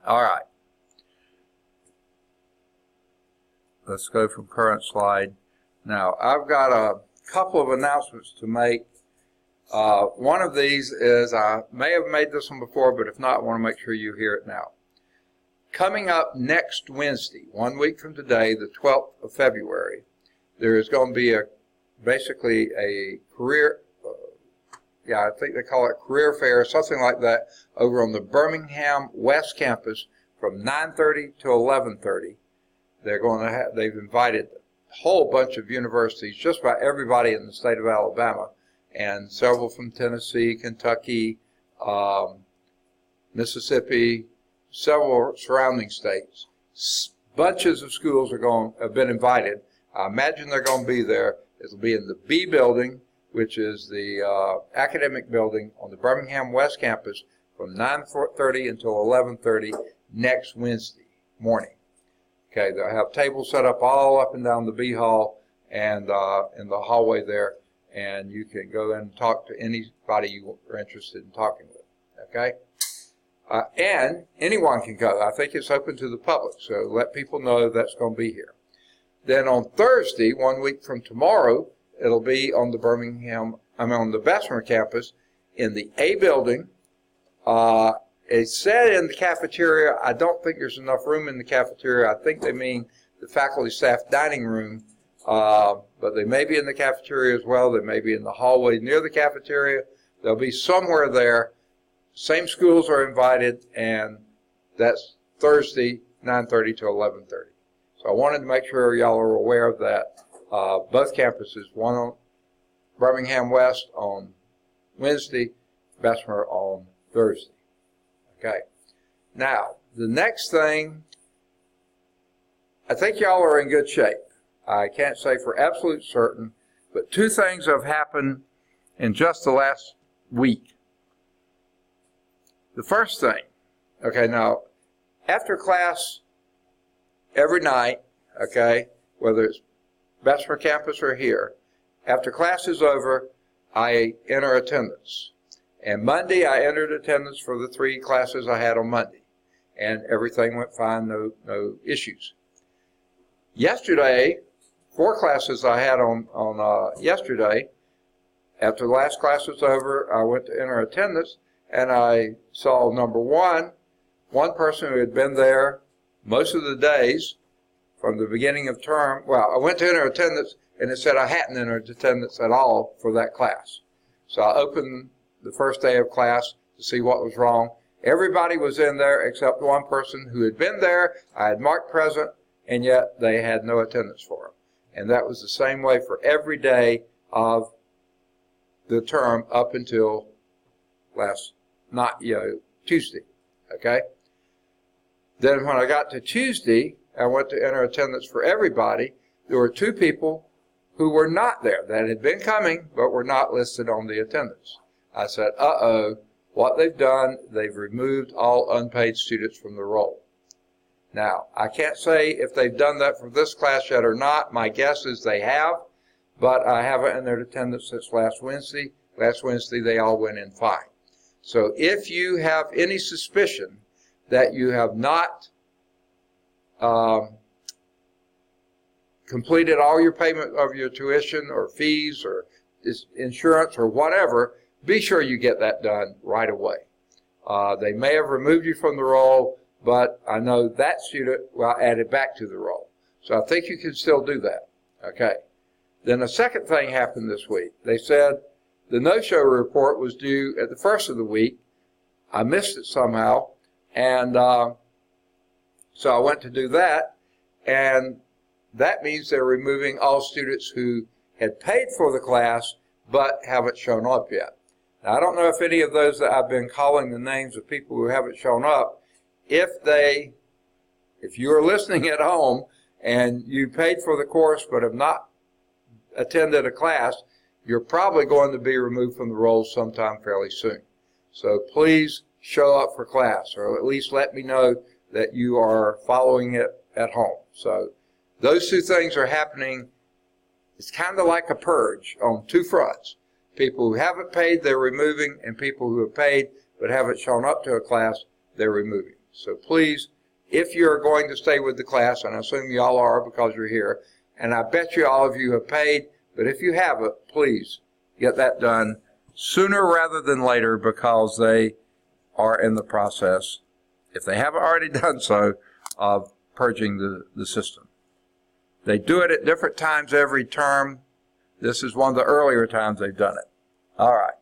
All right. Let's go from current slide. Now, I've got a couple of announcements to make. One of these is, I may have made this one before, but if not, I want to make sure you hear it now. Coming up next Wednesday, 1 week from today, the 12th of February, there is going to be basically a career, I think they call it career fair, something like that, over on the Birmingham West Campus from 9:30 to 11:30. They've invited a whole bunch of universities, just about everybody in the state of Alabama, and several from Tennessee, Kentucky, Mississippi, several surrounding states. Bunches of schools have been invited. I imagine they're going to be there. It'll be in the B building, which is the academic building on the Birmingham West Campus from 9:30 until 11:30 next Wednesday morning. Okay, they'll have tables set up all up and down the B hall and in the hallway there, and you can go in and talk to anybody you are interested in talking with. Okay? And anyone can go. I think it's open to the public, so let people know that's going to be here. Then on Thursday, 1 week from tomorrow, it'll be on the Bessemer campus in the A building. It's said in the cafeteria. I don't think there's enough room in the cafeteria. I think they mean the faculty staff dining room, but they may be in the cafeteria as well. They may be in the hallway near the cafeteria. They'll be somewhere there. Same schools are invited, and that's Thursday, 9:30 to 11:30. So I wanted to make sure y'all are aware of that. Both campuses, one on Birmingham West on Wednesday, Bessemer on Thursday. Okay. Now, the next thing, I think y'all are in good shape. I can't say for absolute certain, but two things have happened in just the last week. The first thing, okay, now, after class every night, okay, whether it's Bessemer campus or here, after class is over, I enter attendance. And Monday, I entered attendance for the 3 classes I had on Monday. And everything went fine, no issues. Yesterday, 4 classes I had on yesterday, after the last class was over, I went to enter attendance, and I saw, number one person who had been there most of the days from the beginning of term. Well, I went to enter attendance, and it said I hadn't entered attendance at all for that class. So I opened the first day of class to see what was wrong. Everybody was in there except one person who had been there. I had marked present, and yet they had no attendance for him. And that was the same way for every day of the term up until Tuesday. Okay? Then when I got to Tuesday, I went to enter attendance for everybody. There were 2 people who were not there that had been coming but were not listed on the attendance. I said, uh-oh, what they've done, they've removed all unpaid students from the roll. Now, I can't say if they've done that for this class yet or not. My guess is they have, but I haven't entered attendance since last Wednesday. Last Wednesday, they all went in fine. So if you have any suspicion that you have not completed all your payment of your tuition or fees or insurance or whatever, be sure you get that done right away. They may have removed you from the roll, but I know that student will add it back to the roll. So I think you can still do that. Okay. Then the second thing happened this week. They said the no-show report was due at the first of the week. I missed it somehow, and so I went to do that, and that means they're removing all students who had paid for the class but haven't shown up yet. Now, I don't know if any of those that I've been calling the names of people who haven't shown up, if you are listening at home and you paid for the course but have not attended a class, you're probably going to be removed from the roll sometime fairly soon. So please show up for class, or at least let me know that you are following it at home. So those 2 things are happening. It's kind of like a purge on 2 fronts. People who haven't paid, they're removing, and people who have paid but haven't shown up to a class, they're removing. So please, if you're going to stay with the class, and I assume you all are because you're here, and I bet you all of you have paid, but if you haven't, please get that done sooner rather than later because they are in the process, if they haven't already done so, of purging the system. They do it at different times every term. This is one of the earlier times they've done it. All right.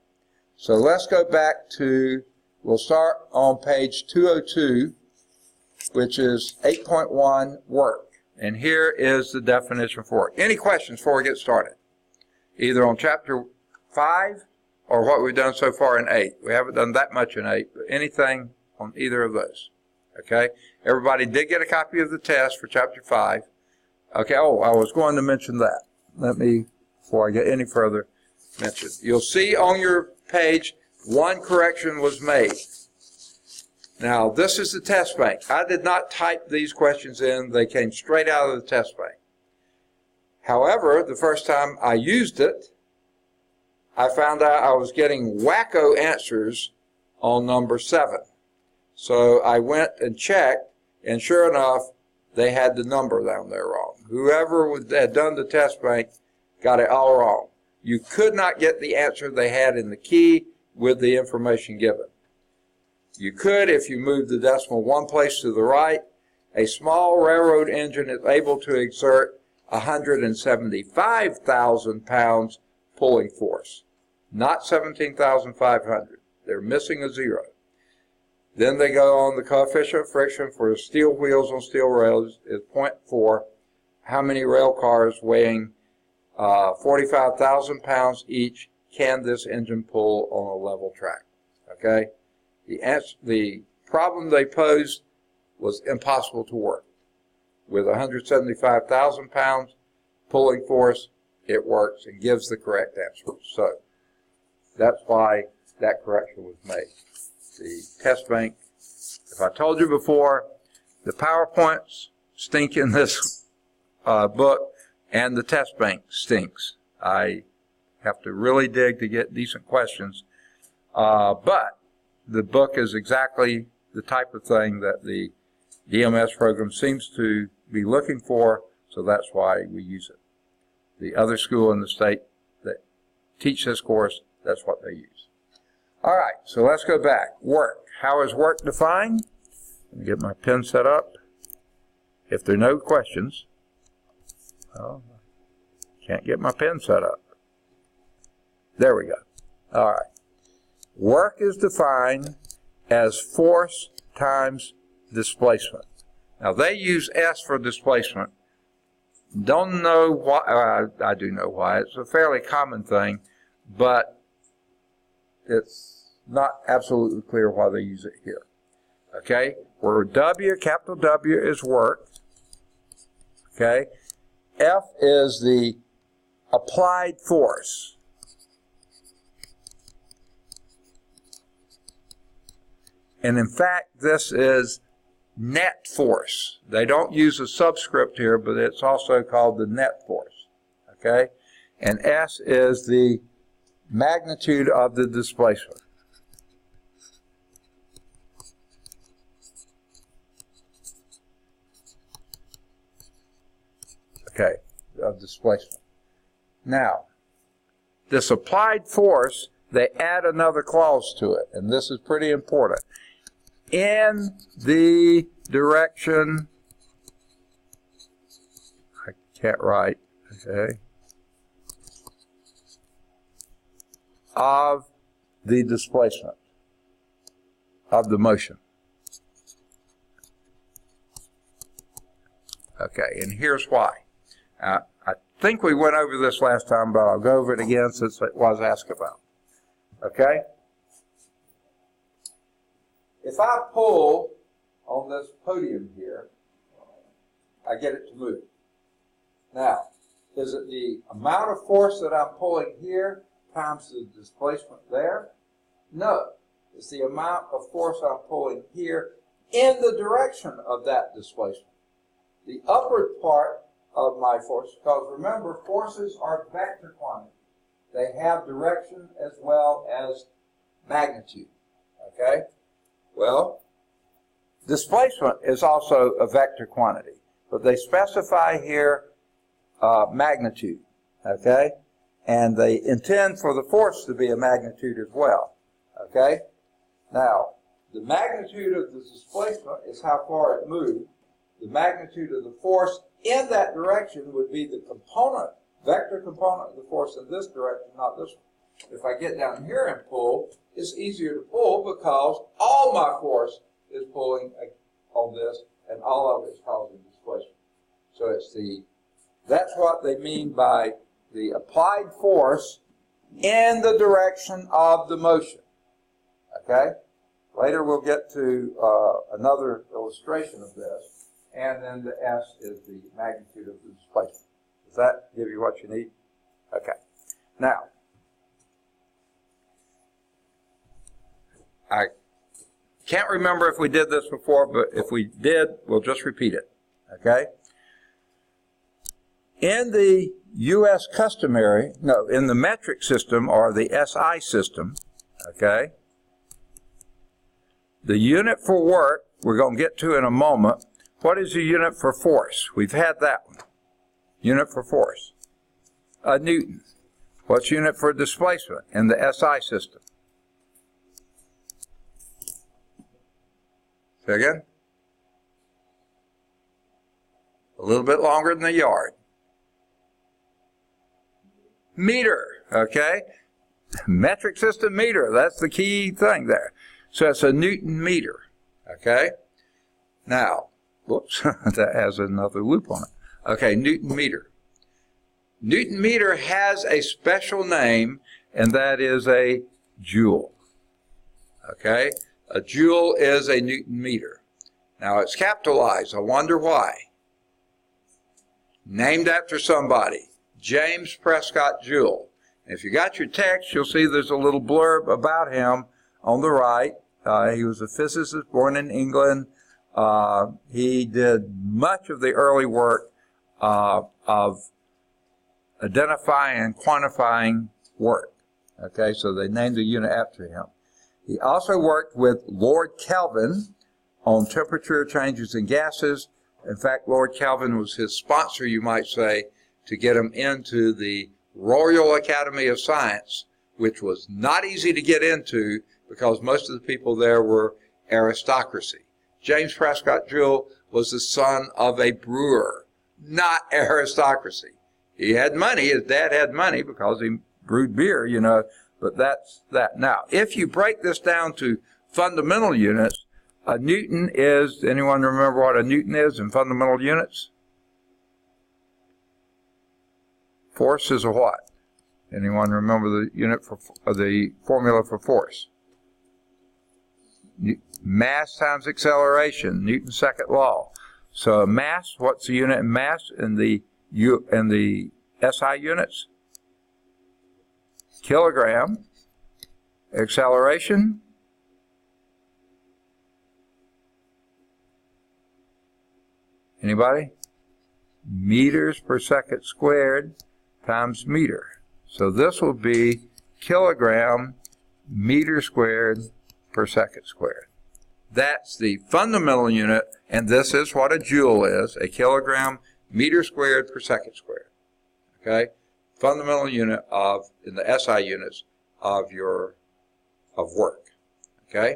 So let's go back to, we'll start on page 202, which is 8.1 work. And here is the definition for work. Any questions before we get started? Either on chapter 5 or what we've done so far in 8. We haven't done that much in 8, but anything on either of those. Okay? Everybody did get a copy of the test for chapter 5. Okay, oh, I was going to mention that. Let me, before I get any further, mention. You'll see on your page, one correction was made. Now, this is the test bank. I did not type these questions in. They came straight out of the test bank. However, the first time I used it, I found out I was getting wacko answers on number 7. So I went and checked, and sure enough, they had the number down there wrong. Whoever had done the test bank got it all wrong. You could not get the answer they had in the key with the information given. You could if you moved the decimal one place to the right. A small railroad engine is able to exert 175,000 pounds pulling force, not 17,500. They're missing a 0. Then they go on the coefficient of friction for steel wheels on steel rails is 0.4. How many rail cars weighing 45,000 pounds each can this engine pull on a level track? Okay? The problem they posed was impossible to work. With 175,000 pounds pulling force, it works and gives the correct answer. So that's why that correction was made. The test bank, if I told you before, the PowerPoints stink in this book, and the test bank stinks. I have to really dig to get decent questions. But the book is exactly the type of thing that the DMS program seems to be looking for, so that's why we use it. The other school in the state that teach this course, that's what they use. All right, so let's go back. Work. How is work defined? Let me get my pen set up. If there are no questions, oh, can't get my pen set up. There we go. All right. Work is defined as force times displacement. Now, they use S for displacement. Don't know why. I do know why. It's a fairly common thing, but it's not absolutely clear why they use it here. Okay? Where W, capital W, is work. Okay? F is the applied force. And in fact, this is net force. They don't use a subscript here, but it's also called the net force. Okay? And S is the magnitude of the displacement. Okay, of displacement. Now, this applied force, they add another clause to it, and this is pretty important. In the direction, I can't write, okay, of the displacement, of the motion. Okay, and here's why. I think we went over this last time, but I'll go over it again since it was asked about. Okay? If I pull on this podium here, I get it to move. Now, is it the amount of force that I'm pulling here times the displacement there? No. It's the amount of force I'm pulling here in the direction of that displacement. The upward part of my force, because remember, forces are vector quantities. They have direction as well as magnitude. Okay? Well, Displacement is also a vector quantity, but they specify here magnitude, okay? And they intend for the force to be a magnitude as well, okay? Now, the magnitude of the displacement is how far it moved. The magnitude of the force in that direction would be the component, vector component of the force in this direction, not this one. If I get down here and pull, it's easier to pull because all my force is pulling on this, and all of it is causing displacement. So that's what they mean by the applied force in the direction of the motion. Okay? Later we'll get to another illustration of this, and then the S is the magnitude of the displacement. Does that give you what you need? Okay. Now, I can't remember if we did this before, but if we did, we'll just repeat it. Okay? In the U.S. customary, no, in the metric system or the SI system, okay, the unit for work, we're going to get to in a moment. What is the unit for force? We've had that one. Unit for force. A Newton. What's unit for displacement in the SI system? Say again? A little bit longer than a yard. Meter, okay? Metric system meter, that's the key thing there. So it's a Newton meter, okay? Now, whoops, that has another loop on it. Okay, Newton meter. Newton meter has a special name, and that is a joule, okay? A joule is a Newton meter. Now, it's capitalized. I wonder why. Named after somebody. James Prescott Joule. If you got your text, you'll see there's a little blurb about him on the right. He was a physicist born in England. He did much of the early work of identifying and quantifying work. Okay, so they named the unit after him. He also worked with Lord Kelvin on temperature changes in gases. In fact, Lord Kelvin was his sponsor, you might say, to get him into the Royal Academy of Science, which was not easy to get into because most of the people there were aristocracy. James Prescott Joule was the son of a brewer, not aristocracy. He had money. His dad had money because he brewed beer, you know, but that's that. Now, if you break this down to fundamental units, a Newton is, anyone remember what a Newton is in fundamental units? Force is a what? Anyone remember the unit for the formula for force? Mass times acceleration, Newton's second law. So mass, what's the unit in mass in the SI units? Kilogram. Acceleration. Anybody? Meters per second squared times meter. So this will be kilogram meter squared per second squared. That's the fundamental unit, and this is what a joule is, a kilogram meter squared per second squared. Okay? Fundamental unit of, in the SI units, of work. Okay?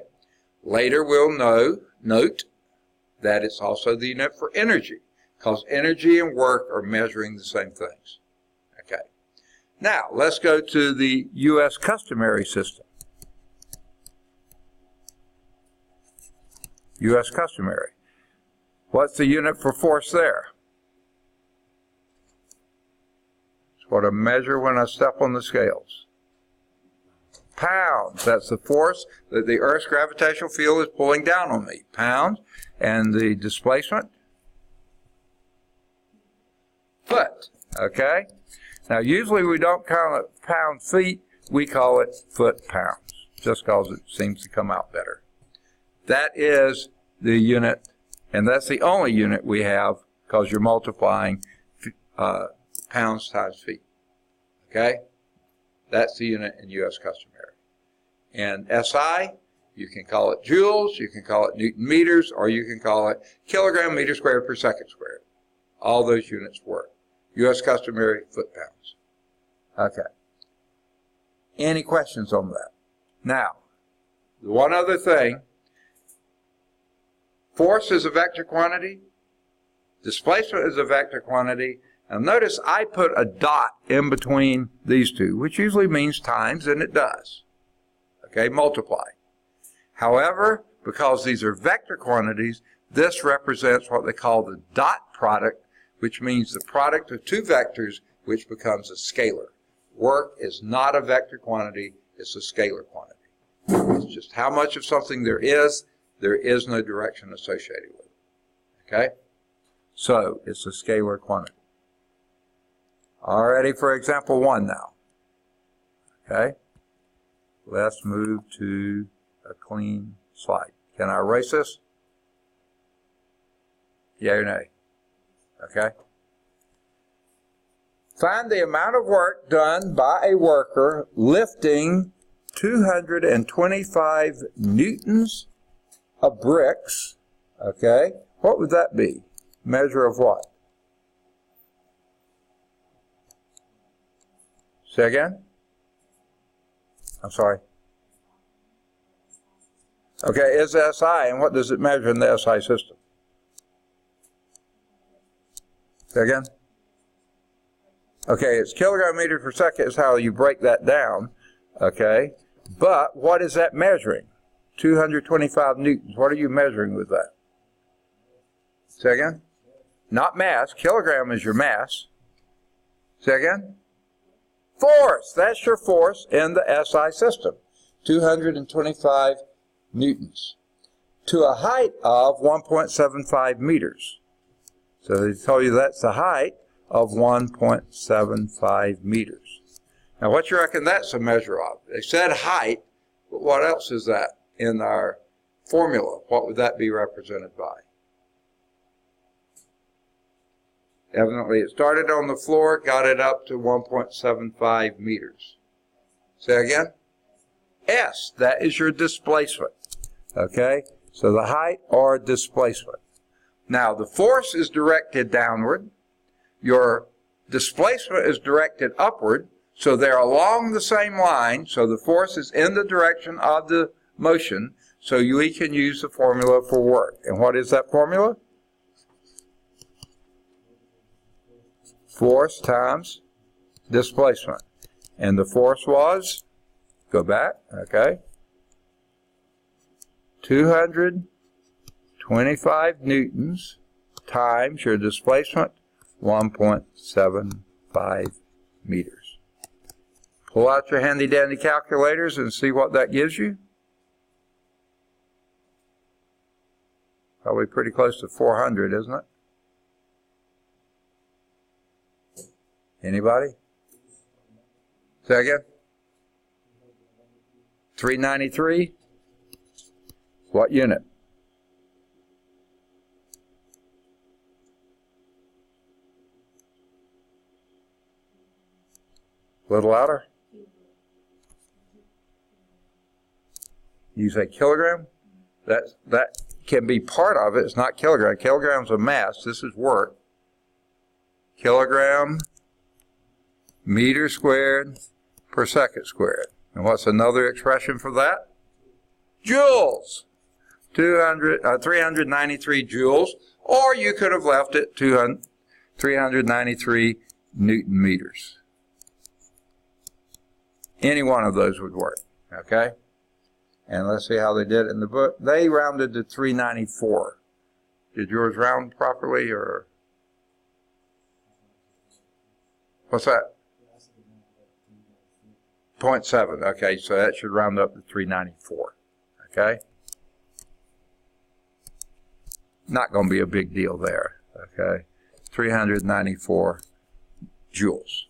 Later we'll note that it's also the unit for energy, because energy and work are measuring the same things. Okay. Now, let's go to the U.S. customary system. U.S. customary. What's the unit for force there? It's what I measure when I step on the scales. Pounds. That's the force that the Earth's gravitational field is pulling down on me. Pounds. And the displacement? Foot. Okay? Now, usually we don't count it pound feet. We call it foot pounds, just because it seems to come out better. That is the unit, and that's the only unit we have because you're multiplying pounds times feet. Okay? That's the unit in U.S. customary. In SI, You can call it joules, you can call it Newton meters, or you can call it kilogram meter squared per second squared. All those units work. U.S. customary foot-pounds. Okay. Any questions on that? Now, one other thing. Force is a vector quantity. Displacement is a vector quantity. Now notice I put a dot in between these two, which usually means times, and it does. Okay, multiply. However, because these are vector quantities, this represents what they call the dot product, which means the product of two vectors, which becomes a scalar. Work is not a vector quantity, it's a scalar quantity. It's just how much of something there is no direction associated with it. Okay? So, it's a scalar quantity. Already for example 1 now. Okay? Let's move to a clean slide. Can I erase this? Yea or nay? Okay? Find the amount of work done by a worker lifting 225 newtons of bricks. Okay? What would that be? Measure of what? Say again? I'm sorry. Okay, is SI, and what does it measure in the SI system? Say again? Okay, it's kilogram meter per second is how you break that down. Okay, but what is that measuring? 225 newtons. What are you measuring with that? Say again? Not mass. Kilogram is your mass. Say again? Force. That's your force in the SI system. 225 newtons. To a height of 1.75 meters. So they tell you that's the height of 1.75 meters. Now what you reckon that's a measure of? They said height, but what else is that in our formula? What would that be represented by? Evidently it started on the floor, got it up to 1.75 meters. Say again? S, that is your displacement. Okay, so the height or displacement. Now the force is directed downward. Your displacement is directed upward, so they're along the same line, so the force is in the direction of the motion, so we can use the formula for work. And what is that formula? Force times displacement. And the force was, go back, okay, 225 newtons times your displacement, 1.75 meters. Pull out your handy dandy calculators and see what that gives you. Probably pretty close to 400, isn't it? Anybody? Say again? 393? What unit? A little louder? You say kilogram? That can be part of it. It's not kilogram. Kilogram's a mass. This is work. Kilogram meter squared per second squared. And what's another expression for that? Joules. 393 joules. Or you could have left it 393 Newton meters. Any one of those would work. Okay? And let's see how they did it in the book. They rounded to 394. Did yours round properly, or? What's that? 0.7. Okay, so that should round up to 394. Okay? Not going to be a big deal there. Okay? 394 joules.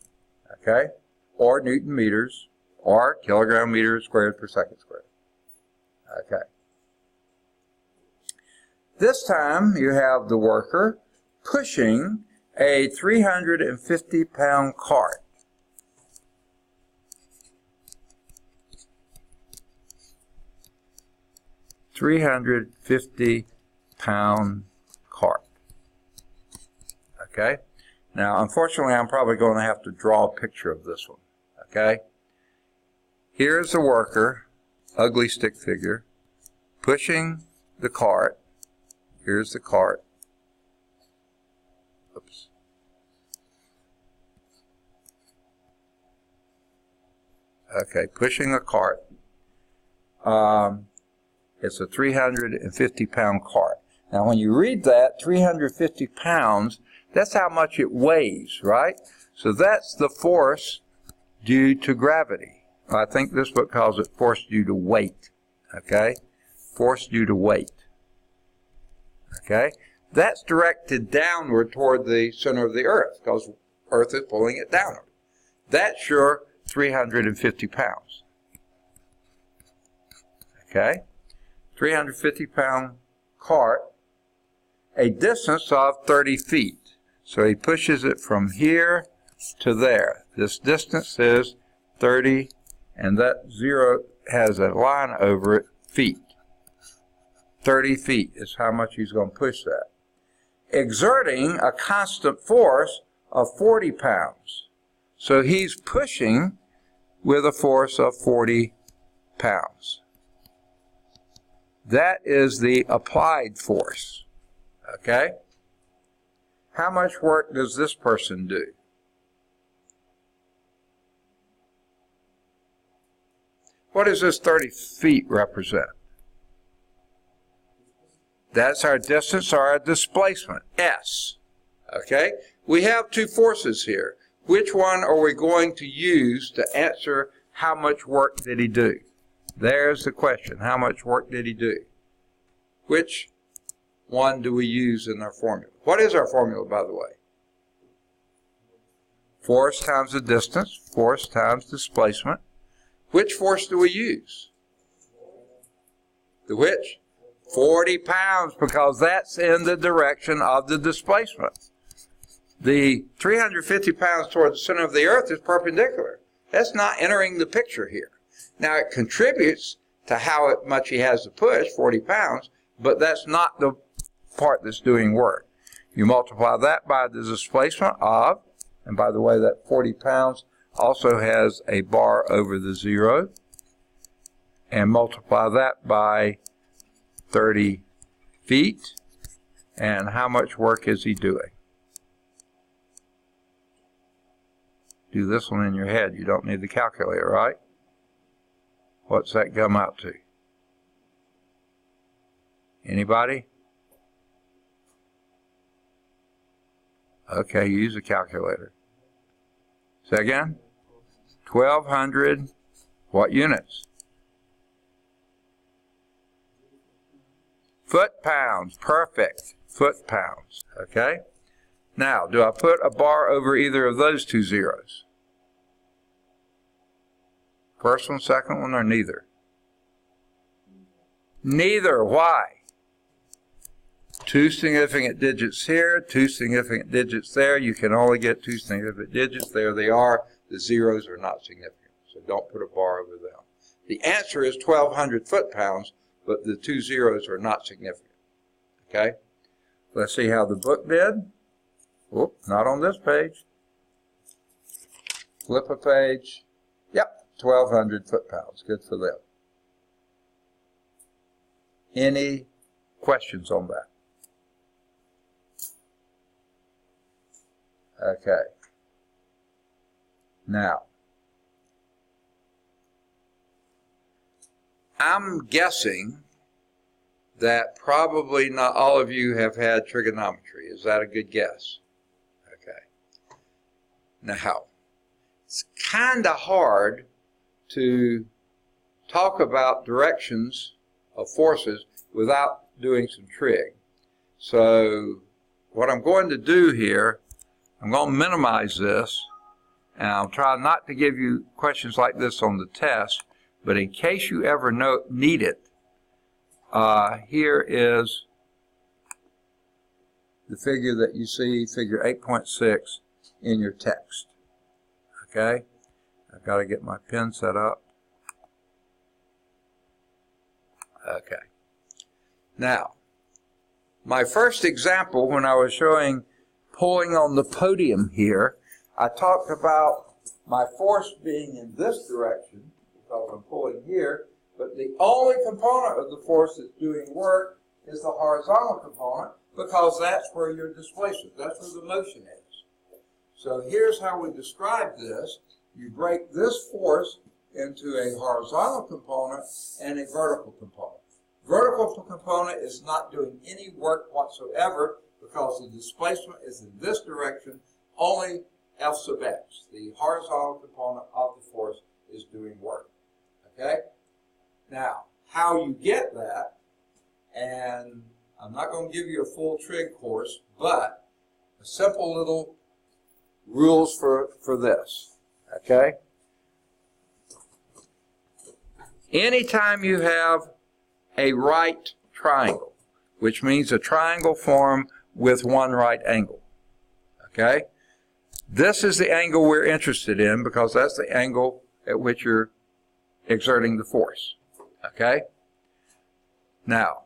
Okay? Or Newton meters, or kilogram meters squared per second squared. Okay. This time you have the worker pushing a 350-pound cart. 350-pound cart. Okay? Now, unfortunately, I'm probably going to have to draw a picture of this one. Okay? Here's the worker, ugly stick figure, pushing the cart. Here's the cart. Oops. Okay, pushing a cart. It's a 350-pound cart. Now, when you read that, 350 pounds, that's how much it weighs, right? So that's the force due to gravity. I think this book calls it force due to weight. Okay? Force due to weight. Okay? That's directed downward toward the center of the earth because earth is pulling it downward. That's your 350 pounds. Okay? 350-pound cart, a distance of 30 feet. So he pushes it from here to there. This distance is 30, and that 0 has a line over it, feet. 30 feet is how much he's going to push that. Exerting a constant force of 40 pounds. So he's pushing with a force of 40 pounds. That is the applied force. Okay? How much work does this person do? What does this 30 feet represent? That's our distance or our displacement, S. Okay? We have two forces here. Which one are we going to use to answer how much work did he do? There's the question. How much work did he do? Which one do we use in our formula? What is our formula, by the way? Force times the distance, force times displacement. Which force do we use? The which? 40 pounds, because that's in the direction of the displacement. The 350 pounds toward the center of the earth is perpendicular. That's not entering the picture here. Now, it contributes to how much he has to push, 40 pounds, but that's not the part that's doing work. You multiply that by the displacement of, and by the way, that 40 pounds also has a bar over the 0, and multiply that by 30 feet, and how much work is he doing? Do this one in your head. You don't need the calculator, right? What's that come out to? Anybody? Okay, use a calculator. Say again? 1,200 what units? Foot-pounds. Perfect. Foot-pounds. Okay? Now, do I put a bar over either of those two zeros? First one, second one, or neither? Neither. Why? Two significant digits here, two significant digits there. You can only get two significant digits. There they are. The zeros are not significant, so don't put a bar over them. The answer is 1,200 foot-pounds, but the two zeros are not significant. Okay? Let's see how the book did. Whoop, not on this page. Flip a page. Yep, 1,200 foot-pounds. Good for them. Any questions on that? Okay. Now, I'm guessing that probably not all of you have had trigonometry. Is that a good guess? Okay. Now, it's kind of hard to talk about directions of forces without doing some trig. So what I'm going to do here, I'm going to minimize this, and I'll try not to give you questions like this on the test, but in case you ever need it, here is the figure that you see, figure 8.6, in your text. Okay? I've got to get my pen set up. Okay. Now, my first example when I was showing pulling on the podium here, I talked about my force being in this direction because I'm pulling here, but the only component of the force that's doing work is the horizontal component because that's where your displacement, that's where the motion is. So here's how we describe this. You break this force into a horizontal component and a vertical component. Vertical component is not doing any work whatsoever because the displacement is in this direction, only F sub x, the horizontal component of the force, is doing work. Okay? Now, how you get that, and I'm not going to give you a full trig course, but a simple little rules for this. Okay? Anytime you have a right triangle, which means a triangle formed with one right angle. Okay? This is the angle we're interested in because that's the angle at which you're exerting the force. Okay? Now,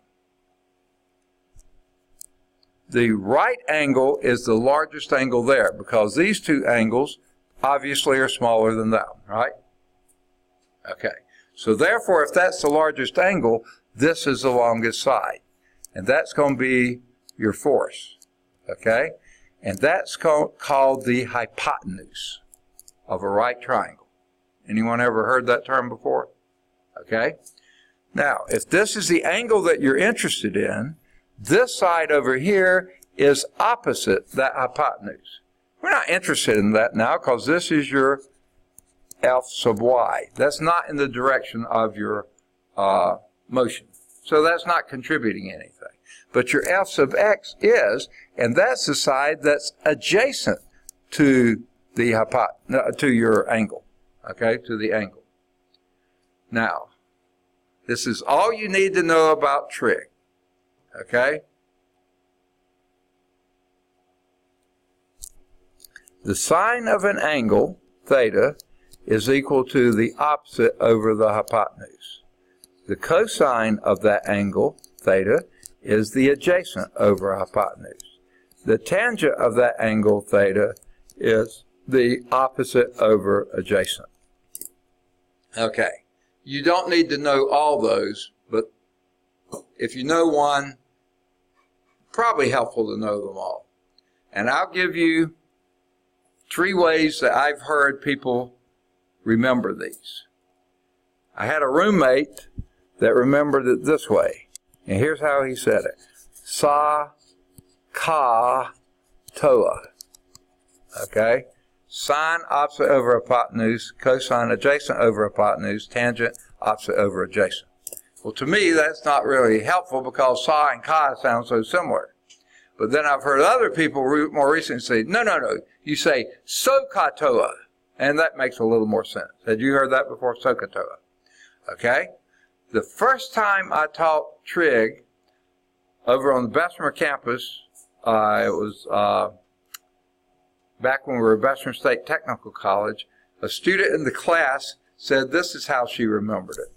the right angle is the largest angle there because these two angles obviously are smaller than that one, right? Okay. So therefore, if that's the largest angle, this is the longest side. And that's going to be your force. Okay? And that's called the hypotenuse of a right triangle. Anyone ever heard that term before? Okay? Now, if this is the angle that you're interested in, this side over here is opposite that hypotenuse. We're not interested in that now because this is your F sub y. That's not in the direction of your motion. So that's not contributing anything. But your F sub x is, and that's the side that's adjacent to the to your angle. Okay, to the angle. Now, this is all you need to know about trig. Okay? The sine of an angle, theta, is equal to the opposite over the hypotenuse. The cosine of that angle, theta, is the adjacent over hypotenuse. The tangent of that angle, theta, is the opposite over adjacent. Okay. You don't need to know all those, but if you know one, probably helpful to know them all. And I'll give you 3 ways that I've heard people remember these. I had a roommate that remembered it this way. And here's how he said it. Sa, ka, toa. Okay? Sine opposite over hypotenuse, cosine adjacent over hypotenuse, tangent opposite over adjacent. Well, to me, that's not really helpful because sa and ka sound so similar. But then I've heard other people more recently say, no, you say SOHCAHTOA, and that makes a little more sense. Had you heard that before? SOHCAHTOA. Okay? The first time I taught trig over on the Bessemer campus, it was back when we were at Bessemer State Technical College, a student in the class said this is how she remembered it.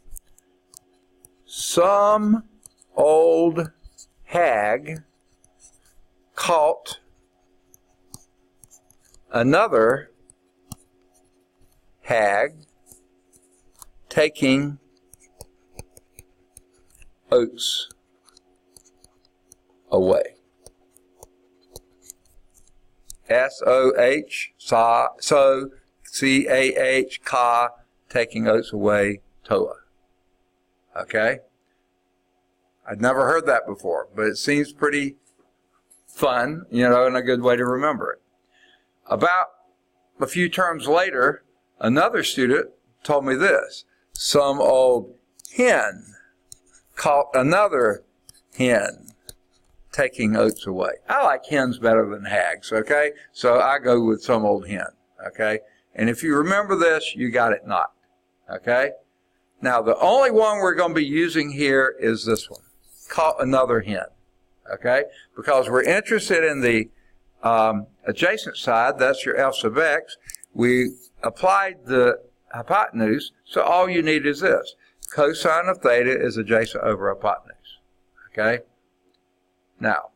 Some old hag caught another hag taking oats away. S-O-H, so, C-A-H, ka, taking oats away, toa. Okay? I'd never heard that before, but it seems pretty fun, and a good way to remember it. About a few terms later, another student told me this. Some old hen caught another hen taking oats away. I like hens better than hags, okay? So I go with some old hen, okay? And if you remember this, you got it not, okay? Now, the only one we're going to be using here is this one. Caught another hen, okay? Because we're interested in the adjacent side, that's your F sub x. We applied the hypotenuse, so all you need is this. Cosine of theta is adjacent over hypotenuse, Okay? Now,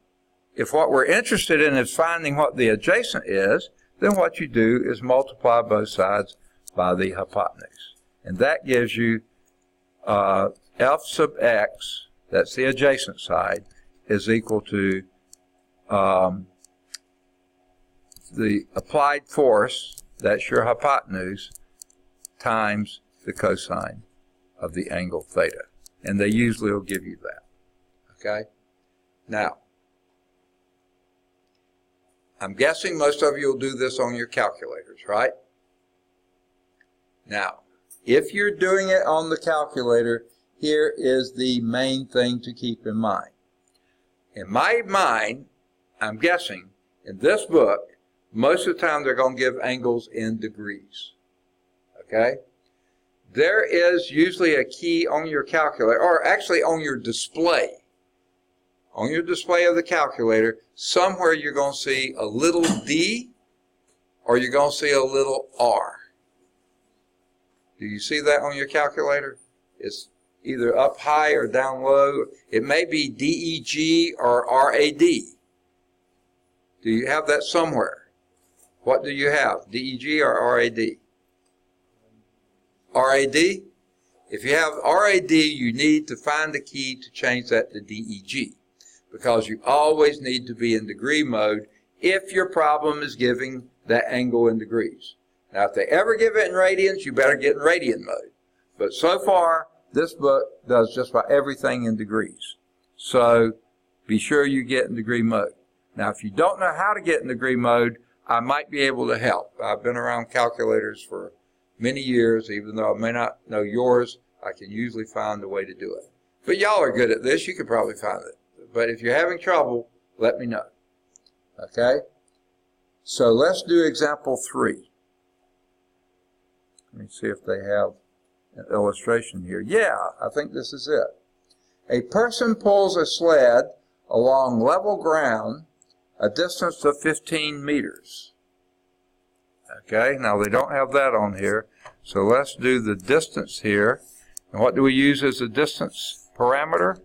if what we're interested in is finding what the adjacent is, then what you do is multiply both sides by the hypotenuse. And that gives you f sub x, that's the adjacent side, is equal to the applied force, that's your hypotenuse, times the cosine of the angle theta. And they usually will give you that. Okay? Now, I'm guessing most of you will do this on your calculators, right? Now, if you're doing it on the calculator, here is the main thing to keep in mind. In my mind, I'm guessing, in this book, most of the time they're going to give angles in degrees. Okay? There is usually a key on your calculator, or actually on your display. On your display of the calculator, somewhere you're going to see a little d, or you're going to see a little r. Do you see that on your calculator? It's either up high or down low. It may be DEG or RAD. Do you have that somewhere? What do you have, DEG or RAD? RAD? If you have RAD, you need to find the key to change that to DEG, because you always need to be in degree mode if your problem is giving that angle in degrees. Now, if they ever give it in radians, you better get in radian mode. But so far, this book does just about everything in degrees. So be sure you get in degree mode. Now, if you don't know how to get in degree mode, I might be able to help. I've been around calculators for many years. Even though I may not know yours, I can usually find a way to do it. But y'all are good at this. You could probably find it. But if you're having trouble, let me know. Okay? So let's do example 3. Let me see if they have an illustration here. Yeah, I think this is it. A person pulls a sled along level ground a distance of 15 meters. Okay, now they don't have that on here, so let's do the distance here. And what do we use as a distance parameter?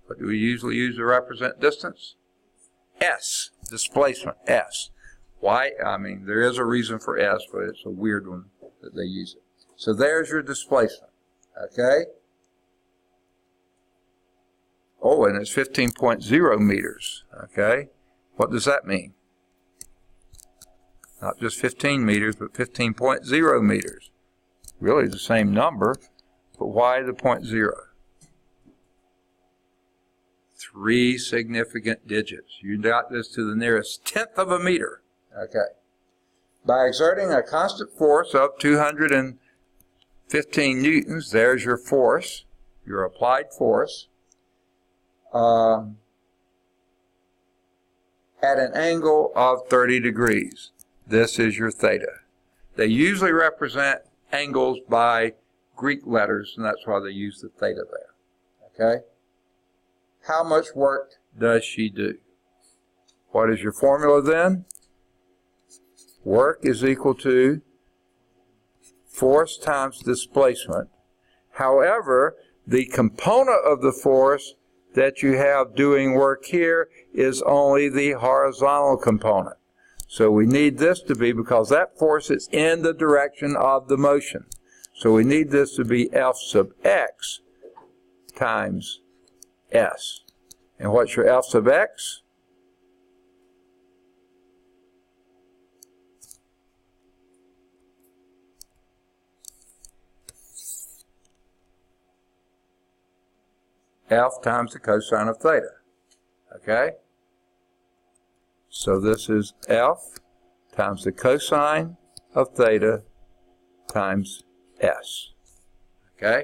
What do we usually use to represent distance? S, displacement, S. Why? I mean, there is a reason for S, but it's a weird one that they use it. So there's your displacement, okay? Oh, and it's 15.0 meters, okay? What does that mean? Not just 15 meters, but 15.0 meters. Really the same number, but why the 0.0? 3 significant digits. You got this to the nearest tenth of a meter. Okay. By exerting a constant force of 215 newtons, there's your force, your applied force, at an angle of 30 degrees. This is your theta. They usually represent angles by Greek letters, and that's why they use the theta there. Okay? How much work does she do? What is your formula then? Work is equal to force times displacement. However, the component of the force that you have doing work here is only the horizontal component. So we need this to be, because that force is in the direction of the motion. So we need this to be F sub x times S. And what's your F sub x? F times the cosine of theta. Okay? So this is F times the cosine of theta times S. Okay?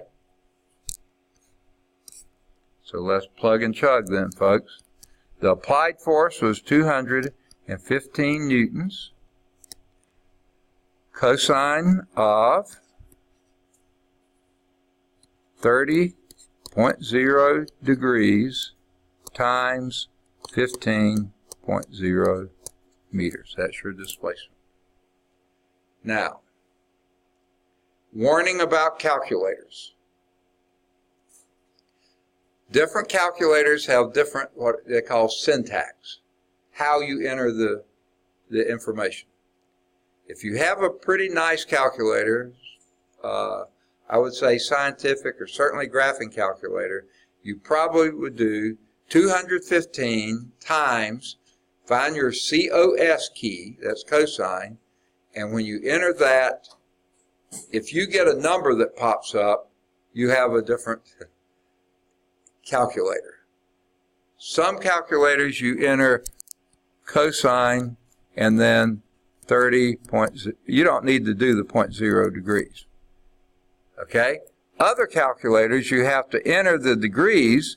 So let's plug and chug then, folks. The applied force was 215 newtons. Cosine of 30.0 degrees times 15.0 meters. That's your displacement. Now, Warning about calculators. Different calculators have different, what they call syntax, how you enter the information. If you have a pretty nice calculator, I would say scientific or certainly graphing calculator, you probably would do 215 times, find your COS key, that's cosine, and when you enter that, if you get a number that pops up, you have a different calculator. Some calculators you enter cosine and then 30 points. You don't need to do the 0.0 degrees. Okay? Other calculators you have to enter the degrees,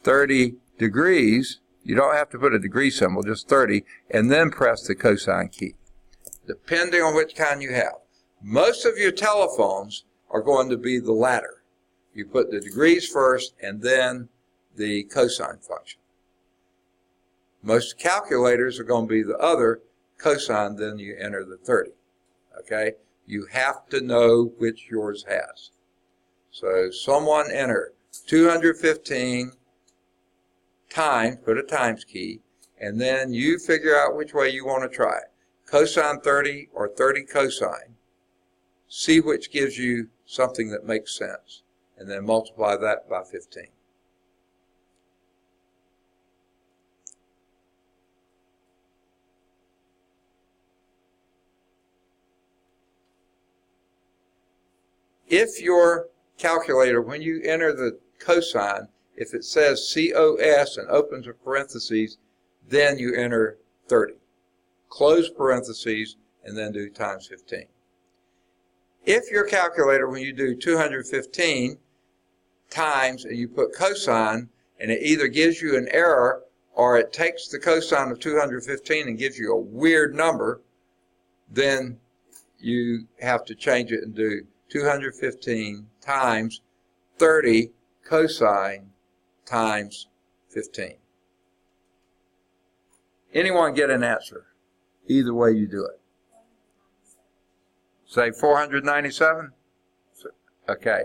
30 degrees. You don't have to put a degree symbol, just 30, and then press the cosine key, depending on which kind you have. Most of your telephones are going to be the latter. You put the degrees first and then the cosine function. Most calculators are going to be the other, cosine, then you enter the 30. Okay? You have to know which yours has. So someone enter 215 times, put a times key, and then you figure out which way you want to try it. Cosine 30 or 30 cosine. See which gives you something that makes sense, and then multiply that by 15. If your calculator, when you enter the cosine, if it says COS and opens a parentheses, then you enter 30. Close parentheses and then do times 15. If your calculator, when you do 215 times and you put cosine, and it either gives you an error or it takes the cosine of 215 and gives you a weird number, then you have to change it and do 215 times 30 cosine times 15. Anyone get an answer? Either way you do it. Say 497? Okay.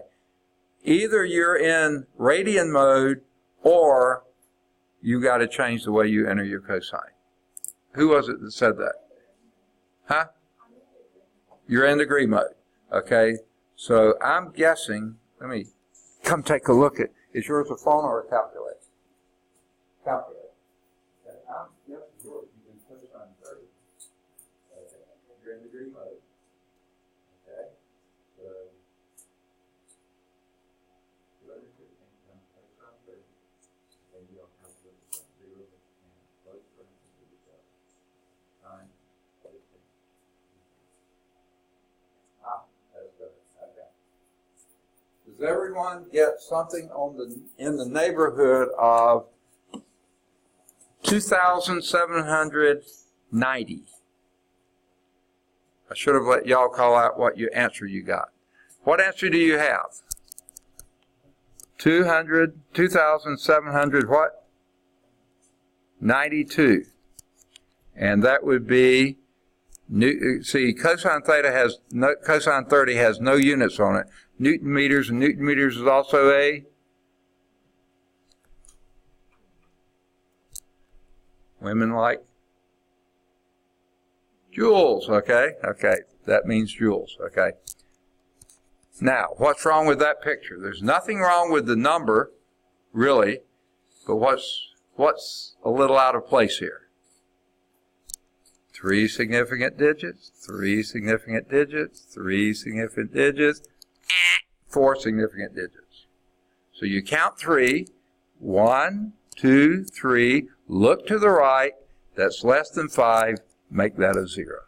Either you're in radian mode or you got to change the way you enter your cosine. Who was it that said that? Huh? You're in degree mode. Okay. So I'm guessing, let me come take a look at, is yours a phone or a calculator? Calculator. Okay. I'm guessing yours, you can cosine 30. Okay. You're in degree mode. Okay. So 215 times cosine 30. And you don't have to put 0 and close parentheses times 15. That's good. Okay. Does everyone get something in the neighborhood of 2,790? I should have let y'all call out what your answer you got. What answer do you have? 2,700 what? 92. And that would be, see, cosine theta has no, cosine 30 has no units on it. Newton meters, and Newton meters is also a women like joules, okay? Okay, that means joules, okay? Now, what's wrong with that picture? There's nothing wrong with the number, really, but what's a little out of place here? 3 significant digits, 3 significant digits, 3 significant digits, 4 significant digits. So you count 3, 1, 2, 3, look to the right, that's less than 5, make that a 0.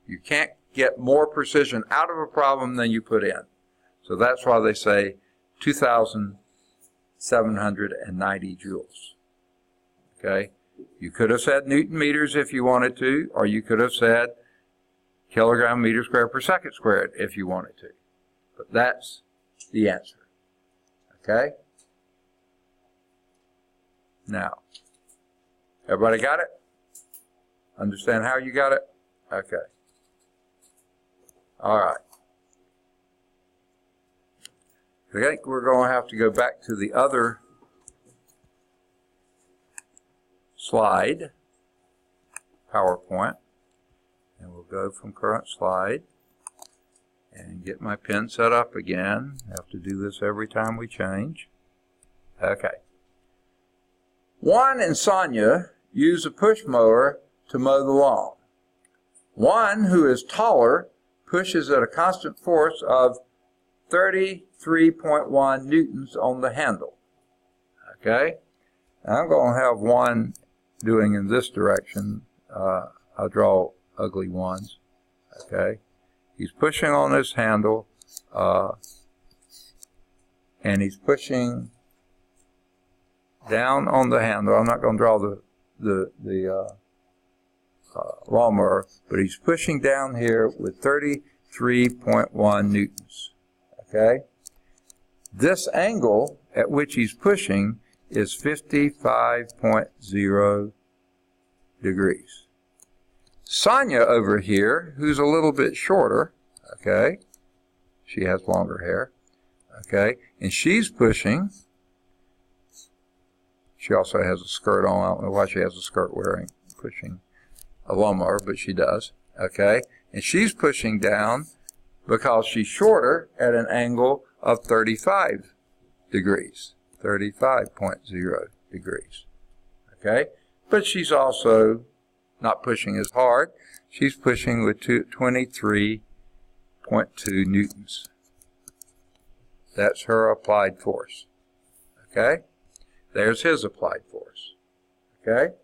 You can't get more precision out of a problem than you put in. So that's why they say 2,790 joules. Okay? You could have said Newton meters if you wanted to, or you could have said kilogram meter squared per second squared if you wanted to. But that's the answer. Okay? Now, everybody got it? Understand how you got it? Okay. All right. I think we're going to have to go back to the other slide, PowerPoint, and we'll go from current slide and get my pen set up again. I have to do this every time we change. Okay. Juan and Sonia use a push mower to mow the lawn. Juan, who is taller, pushes at a constant force of 33.1 newtons on the handle. Okay? I'm going to have one doing in this direction. I'll draw ugly ones. Okay? He's pushing on this handle, and he's pushing down on the handle. I'm not going to draw the lawnmower, but he's pushing down here with 33.1 newtons. Okay? This angle at which he's pushing is 55.0 degrees. Sonia over here, who's a little bit shorter, okay, she has longer hair, okay, and she's pushing. She also has a skirt on. I don't know why she has a skirt wearing, pushing a lawnmower, but she does, okay, and she's pushing down because she's shorter at an angle of 35 degrees, 35.0 degrees, okay, but she's also not pushing as hard. She's pushing with 23.2 newtons. That's her applied force. Okay? There's his applied force. Okay?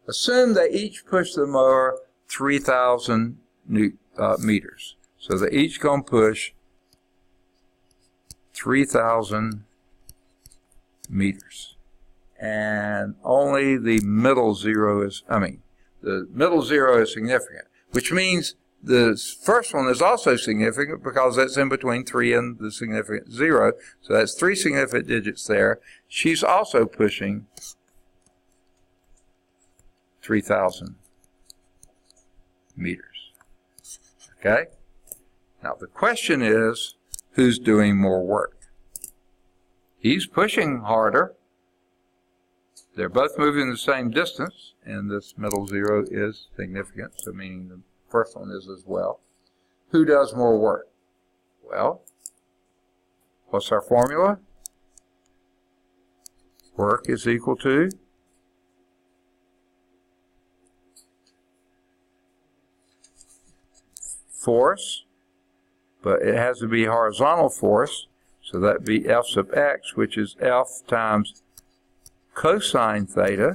Assume they each push the mower 3,000 meters. So they're each going to push 3,000 meters. And only the middle zero is, the middle zero is significant, which means the first one is also significant because that's in between 3 and the significant 0. So that's 3 significant digits there. She's also pushing 3,000 meters. Okay? Now the question is, who's doing more work? He's pushing harder. They're both moving the same distance, and this middle zero is significant, so meaning the first one is as well. Who does more work? Well, what's our formula? Work is equal to force, but it has to be horizontal force, so that'd be F sub x, which is F times cosine theta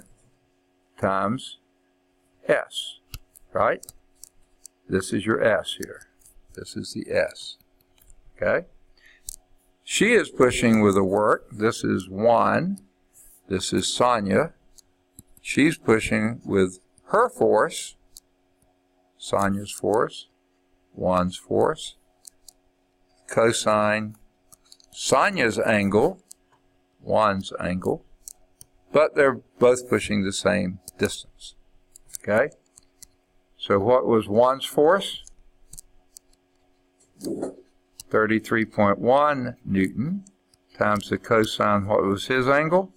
times S, right? This is your S here. This is the S, okay? She is pushing with a work. This is Juan. This is Sonia. She's pushing with her force, Sonia's force, Juan's force, cosine Sonia's angle, Juan's angle, but they're both pushing the same distance, okay? So what was Juan's force? 33.1 Newton times the cosine, what was his angle?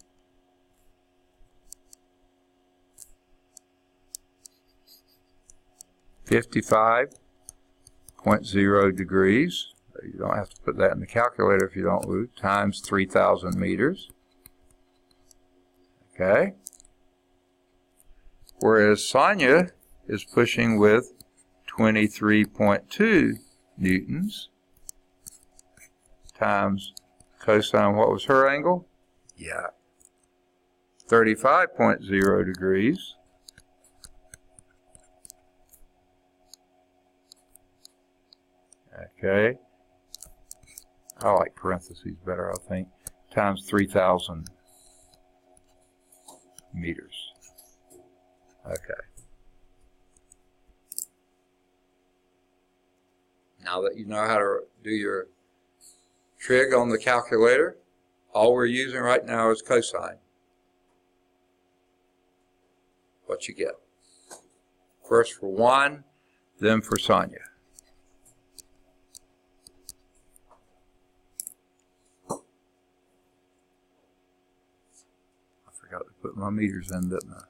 .0 degrees. You don't have to put that in the calculator if you don't lose, times 3,000 meters. Okay? Whereas Sonia is pushing with 23.2 newtons times cosine, what was her angle? Yeah. 35.0 degrees. Okay. I like parentheses better, I think. Times 3,000 meters. Okay. Now that you know how to do your trig on the calculator, all we're using right now is cosine. What you get. First for Juan, then for Sonia. forgot to put my meters in, didn't I?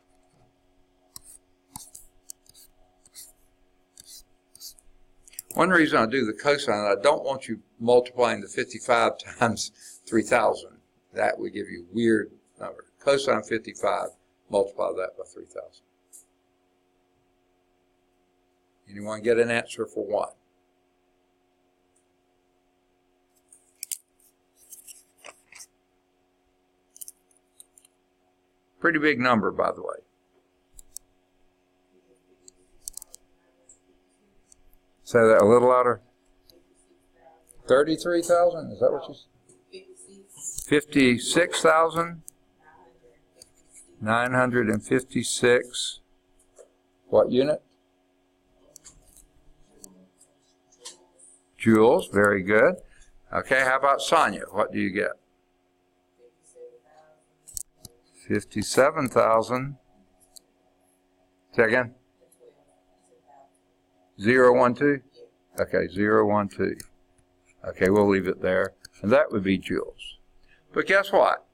One reason I do the cosine, I don't want you multiplying the 55 times 3,000. That would give you a weird number. Cosine 55, multiply that by 3,000. Anyone get an answer for 1? Pretty big number, by the way. Say that a little louder. 33,000? Is that what you said? 56,956. What unit? Joules. Very good. Okay, how about Sonia? What do you get? 57,000. Say again? 012? Okay, 012. Okay, we'll leave it there. And that would be joules. But guess what?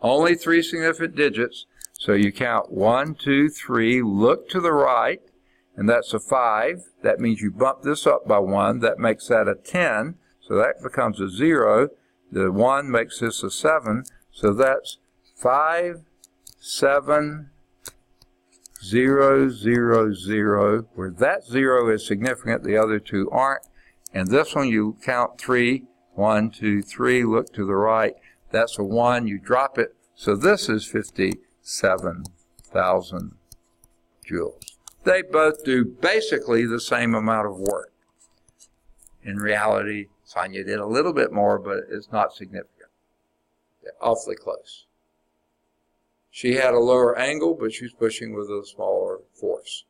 Only 3 significant digits. So you count 1, 2, 3, look to the right, and that's a 5. That means you bump this up by 1. That makes that a 10. So that becomes a 0. The 1 makes this a 7. So that's 5, 7, 0, 0, 0, where that 0 is significant, the other 2 aren't. And this one you count 3, 1, 2, 3, look to the right. That's a 1, you drop it. So this is 57,000 joules. They both do basically the same amount of work. In reality, Sonia did a little bit more, but it's not significant. They're awfully close. She had a lower angle, but she's pushing with a smaller force.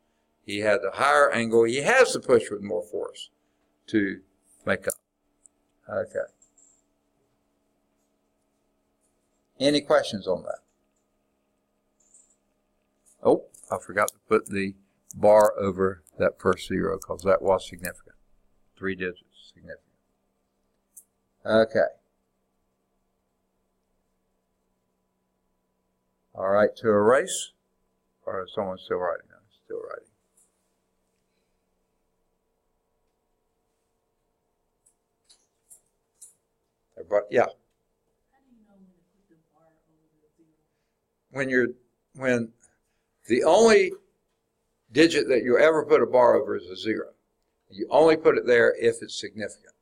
He had the higher angle. He has to push with more force to make up. Okay. Any questions on that? Oh, I forgot to put the bar over that first 0 because that was significant. 3 digits, significant. Okay. All right, to erase, or is someone still writing? No, still writing. Everybody, yeah. How do you know when to put the bar over the 0? When the only digit that you ever put a bar over is a 0. You only put it there if it's significant.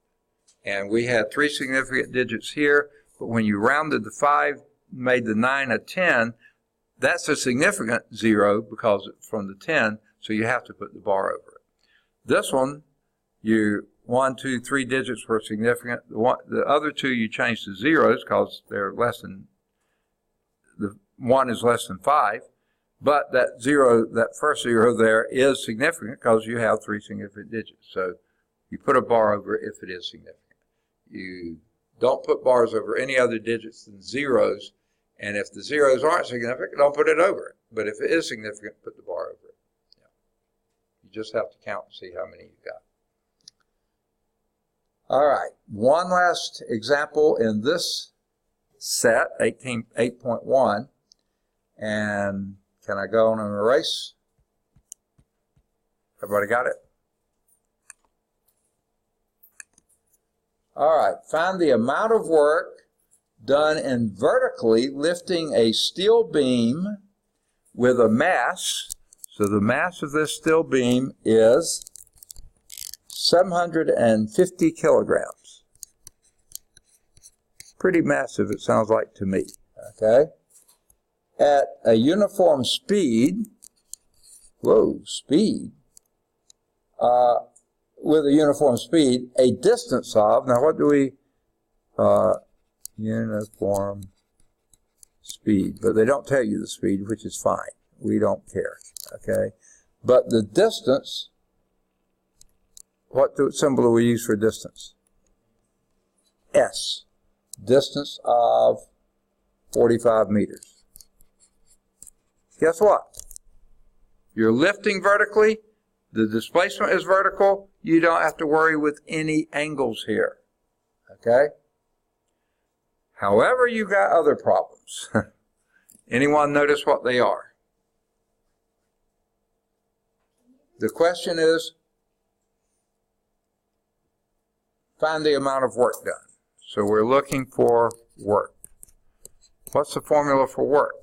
And we had 3 significant digits here, but when you rounded the 5, made the 9 a 10, that's a significant 0 because it's from the 10, so you have to put the bar over it. This one, 1, 2, 3 digits were significant. The other 2 you change to zeros because they're less than, the 1 is less than 5, but that 0, that first 0 there is significant because you have 3 significant digits. So you put a bar over it if it is significant. You don't put bars over any other digits than zeros, and if the zeros aren't significant, don't put it over it. But if it is significant, put the bar over it. Yeah. You just have to count and see how many you got. All right, one last example in this set, 8.1, and can I go on and erase? Everybody got it? All right, find the amount of work done in vertically lifting a steel beam with a mass. So the mass of this steel beam is 750 kilograms. Pretty massive, it sounds like to me. Okay? At a uniform speed, with a uniform speed, a distance of, now what do we, uniform speed, but they don't tell you the speed, which is fine. We don't care, okay? But the distance, what symbol do we use for distance? S. Distance of 45 meters. Guess what? You're lifting vertically, the displacement is vertical, you don't have to worry with any angles here, okay? However, you've got other problems. Anyone notice what they are? The question is, find the amount of work done. So we're looking for work. What's the formula for work?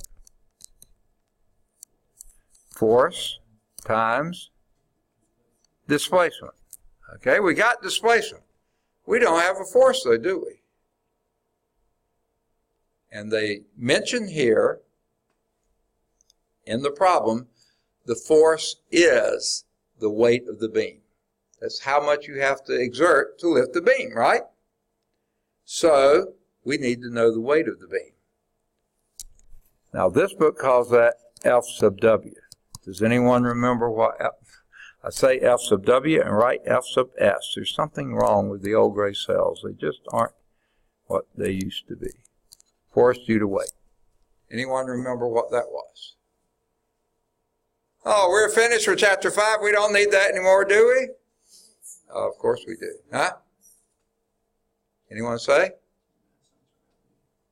Force times displacement. Okay, we got displacement. We don't have a force though, do we? And they mention here in the problem, the force is the weight of the beam. That's how much you have to exert to lift the beam, right? So we need to know the weight of the beam. Now this book calls that F sub W. Does anyone remember what F? I say F sub W and write F sub S. There's something wrong with the old gray cells. They just aren't what they used to be. Force due to weight. Anyone remember what that was? Oh, we're finished with chapter 5. We don't need that anymore, do we? Oh, of course we do. Huh? Anyone say?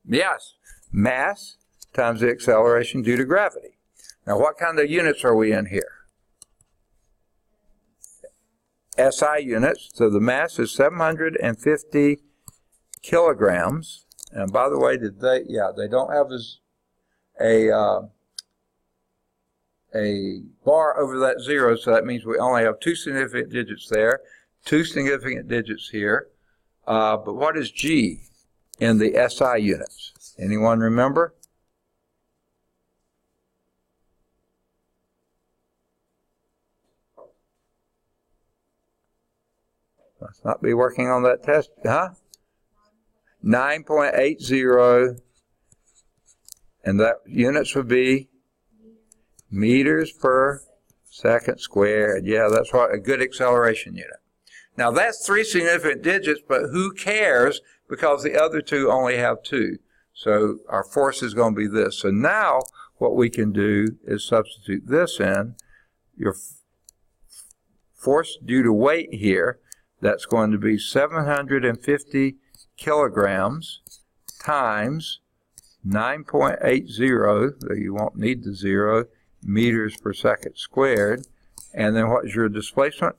Yes. Mass times the acceleration due to gravity. Now, what kind of units are we in here? SI units. So the mass is 750 kilograms. And by the way, did they? Yeah, they don't have a bar over that 0, so that means we only have 2 significant digits there, 2 significant digits here. But what is G in the SI units? Anyone remember? Must not be working on that test, huh? 9.80, and that units would be meters per second squared. Yeah, that's what a good acceleration unit. Now that's 3 significant digits, but who cares because the other 2 only have 2. So our force is going to be this. So now what we can do is substitute this in. Your force due to weight here, that's going to be 750 kilograms times 9.80, though you won't need the 0, meters per second squared. And then what is your displacement?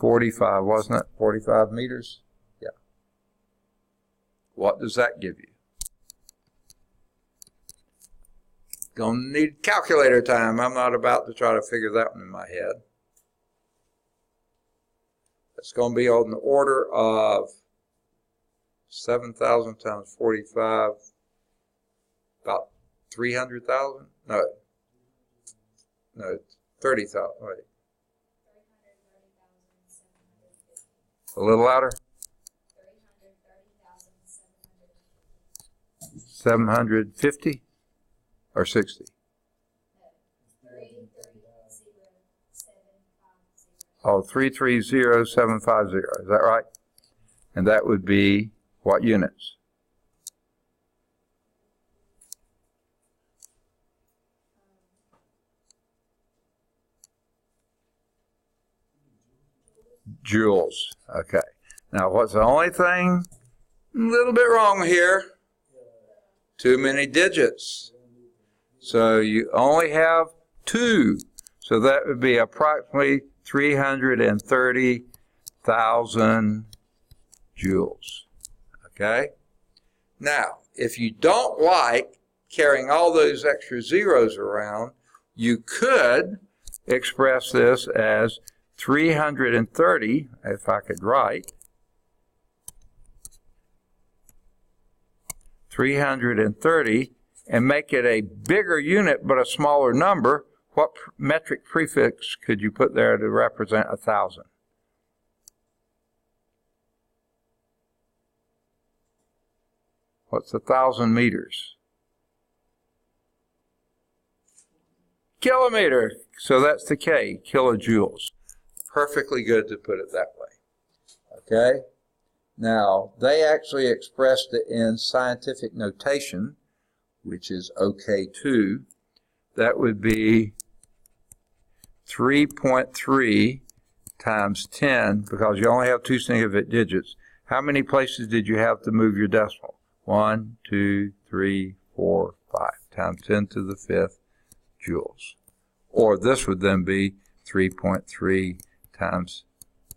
45, wasn't it? 45 meters? Yeah. What does that give you? Gonna need calculator time. I'm not about to try to figure that one in my head. It's going to be on the order of 7,000 times 45, about 300,000? No, 30,000. Wait. A little louder. 750 or 60? Oh, 330750. Is that right? And that would be what units? Joules. Okay. Now, what's the only thing a little bit wrong here? Too many digits. So you only have 2. So that would be approximately 330,000 joules. Okay? Now, if you don't like carrying all those extra zeros around, you could express this as 330, if I could write, 330, and make it a bigger unit but a smaller number. What metric prefix could you put there to represent 1,000? What's 1,000 meters? Kilometer. So that's the K, kilojoules. Perfectly good to put it that way. Okay? Now, they actually expressed it in scientific notation, which is OK2. That would be 3.3 times 10, because you only have 2 significant digits, How many places did you have to move your decimal? 1, 2, 3, 4, 5 times 10 to the 5th joules. Or this would then be 3.3 times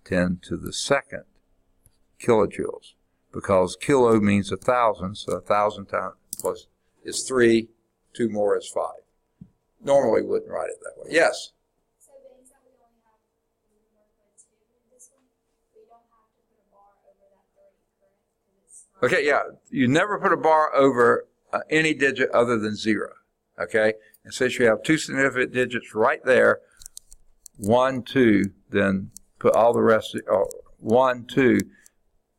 10 to the 2nd kilojoules, because kilo means 1,000, so 1,000 times plus is 3, 2 more is 5. Normally wouldn't write it that way. Yes? So being that we only have 1.2 in this one, we don't have to put a bar over that 30, correct? 'Cause it's not Okay, yeah. You never put a bar over any digit other than 0. Okay? And since you have two significant digits right there, 1, 2, then put all the rest, 1, 2,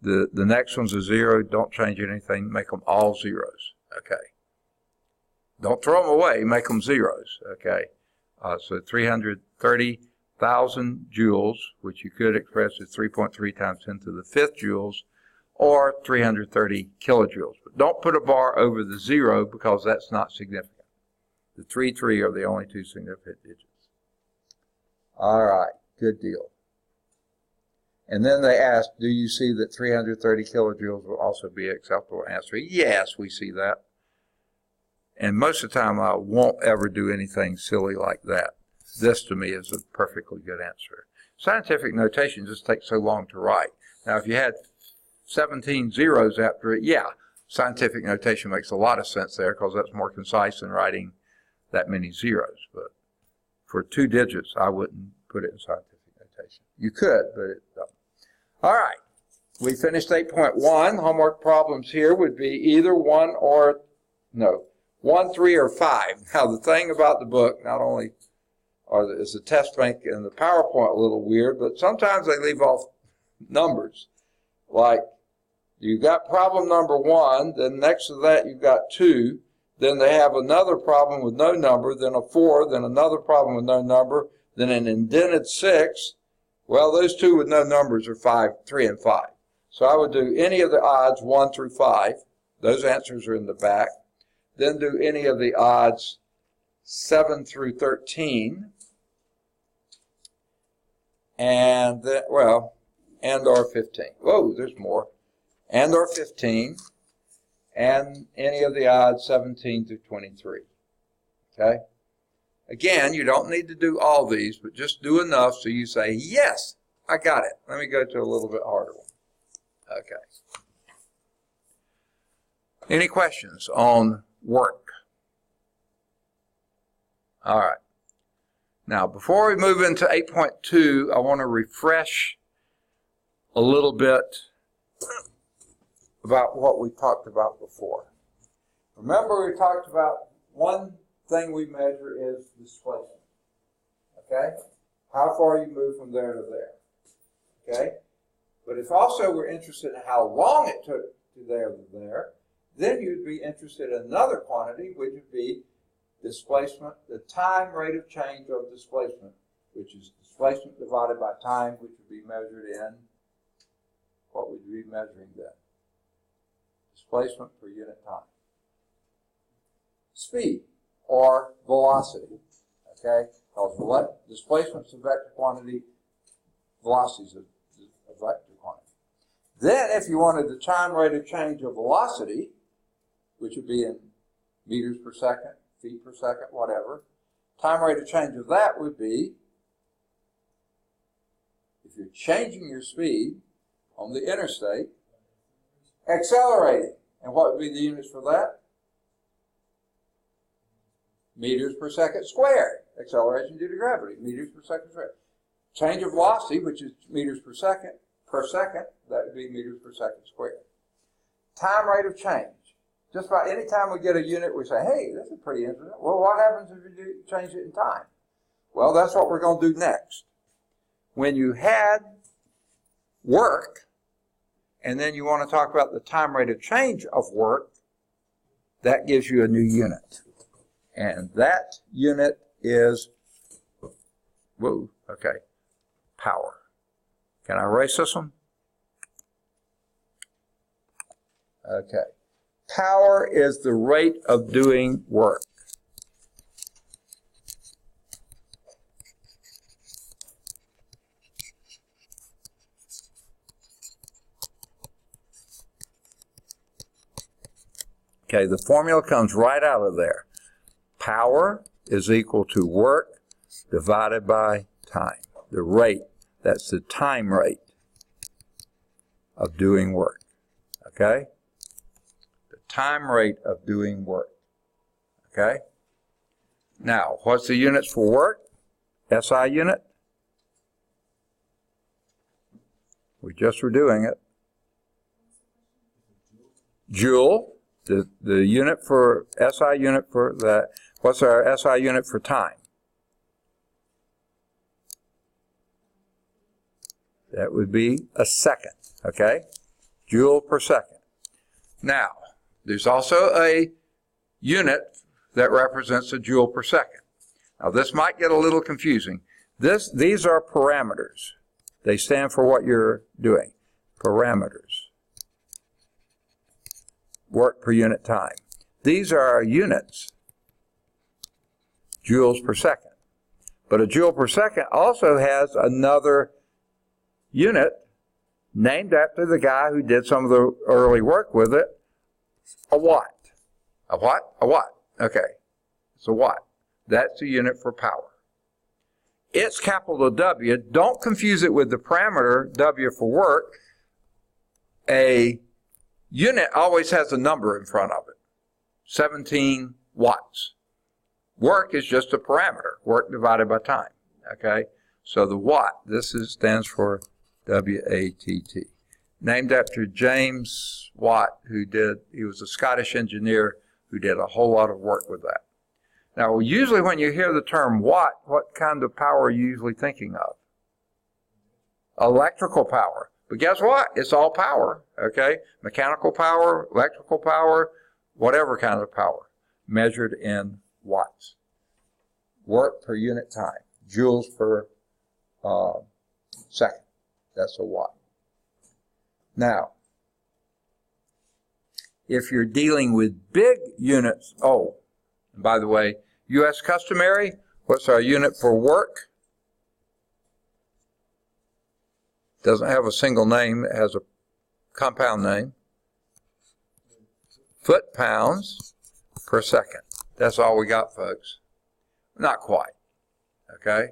the next one's a 0, don't change anything, make them all zeros, okay? Don't throw them away, make them zeros, okay? So 330,000 joules, which you could express as 3.3 times 10 to the 5th joules, or 330 kilojoules. But don't put a bar over the 0 because that's not significant. The 3, 3 are the only two significant digits. All right, good deal. And then they asked, do you see that 330 kilojoules will also be an acceptable answer? Yes, we see that. And most of the time, I won't ever do anything silly like that. This, to me, is a perfectly good answer. Scientific notation just takes so long to write. Now, if you had 17 zeros after it, yeah, scientific notation makes a lot of sense there because that's more concise than writing that many zeros. But for 2 digits, I wouldn't put it in scientific notation. You could, but it doesn't. All right, we finished 8.1. Homework problems here would be either 1, 3, or 5. Now, the thing about the book, not only is the test bank and the PowerPoint a little weird, but sometimes they leave off numbers. Like, you've got problem number 1, then next to that you've got 2, then they have another problem with no number, then a 4, then another problem with no number, then an indented 6. Well, those 2 with no numbers are 5, 3, and 5. So I would do any of the odds 1 through 5. Those answers are in the back. Then do any of the odds 7 through 13. And then, well, and or 15. Whoa, there's more. And or 15. And any of the odds 17 through 23. Okay? Again, you don't need to do all these, but just do enough so you say, yes, I got it. Let me go to a little bit harder one. Okay. Any questions on work? All right. Now, before we move into 8.2, I want to refresh a little bit about what we talked about before. Remember, we talked about one thing we measure is displacement. Okay? How far you move from there to there. Okay? But if also we're interested in how long it took to there to there, then you'd be interested in another quantity, which would be displacement, the time rate of change of displacement, which is displacement divided by time, which would be measured in, what would you be measuring then? Displacement per unit time. Speed or velocity, okay? Because displacement is a vector quantity, velocity is a vector quantity. Then if you wanted the time rate of change of velocity, which would be in meters per second, feet per second, whatever, time rate of change of that would be, if you're changing your speed on the interstate, accelerating. And what would be the units for that? Meters per second squared. Acceleration due to gravity, meters per second squared. Change of velocity, which is meters per second, that would be meters per second squared. Time rate of change. Just about any time we get a unit, we say, hey, this is pretty interesting. Well, what happens if you change it in time? Well, that's what we're going to do next. When you had work, and then you want to talk about the time rate of change of work, that gives you a new unit. And that unit is, power. Can I erase this one? Okay. Power is the rate of doing work. Okay, the formula comes right out of there. Power is equal to work divided by time. The rate, that's the time rate of doing work. Okay? The time rate of doing work. Okay? Now, what's the units for work? SI unit? We just were doing it. Joule, the unit for, SI unit for that. What's our SI unit for time? That would be a second, okay? Joule per second. Now, there's also a unit that represents a joule per second. Now, this might get a little confusing. These are parameters. They stand for what you're doing. Parameters. Work per unit time. These are our units. Joules per second. But a joule per second also has another unit named after the guy who did some of the early work with it, a watt. A what? A watt. Okay. It's a watt. That's the unit for power. It's capital W. Don't confuse it with the parameter W for work. A unit always has a number in front of it. 17 watts. Work is just a parameter. Work divided by time. Okay? So the watt, stands for W-A-T-T. Named after James Watt, he was a Scottish engineer who did a whole lot of work with that. Now, usually when you hear the term watt, what kind of power are you usually thinking of? Electrical power. But guess what? It's all power, okay? Mechanical power, electrical power, whatever kind of power, measured in watts. Work per unit time, joules per second. That's a watt. Now, if you're dealing with big units, and by the way, U.S. customary, what's our unit for work? Doesn't have a single name, it has a compound name. Foot-pounds per second. That's all we got, folks. Not quite, okay?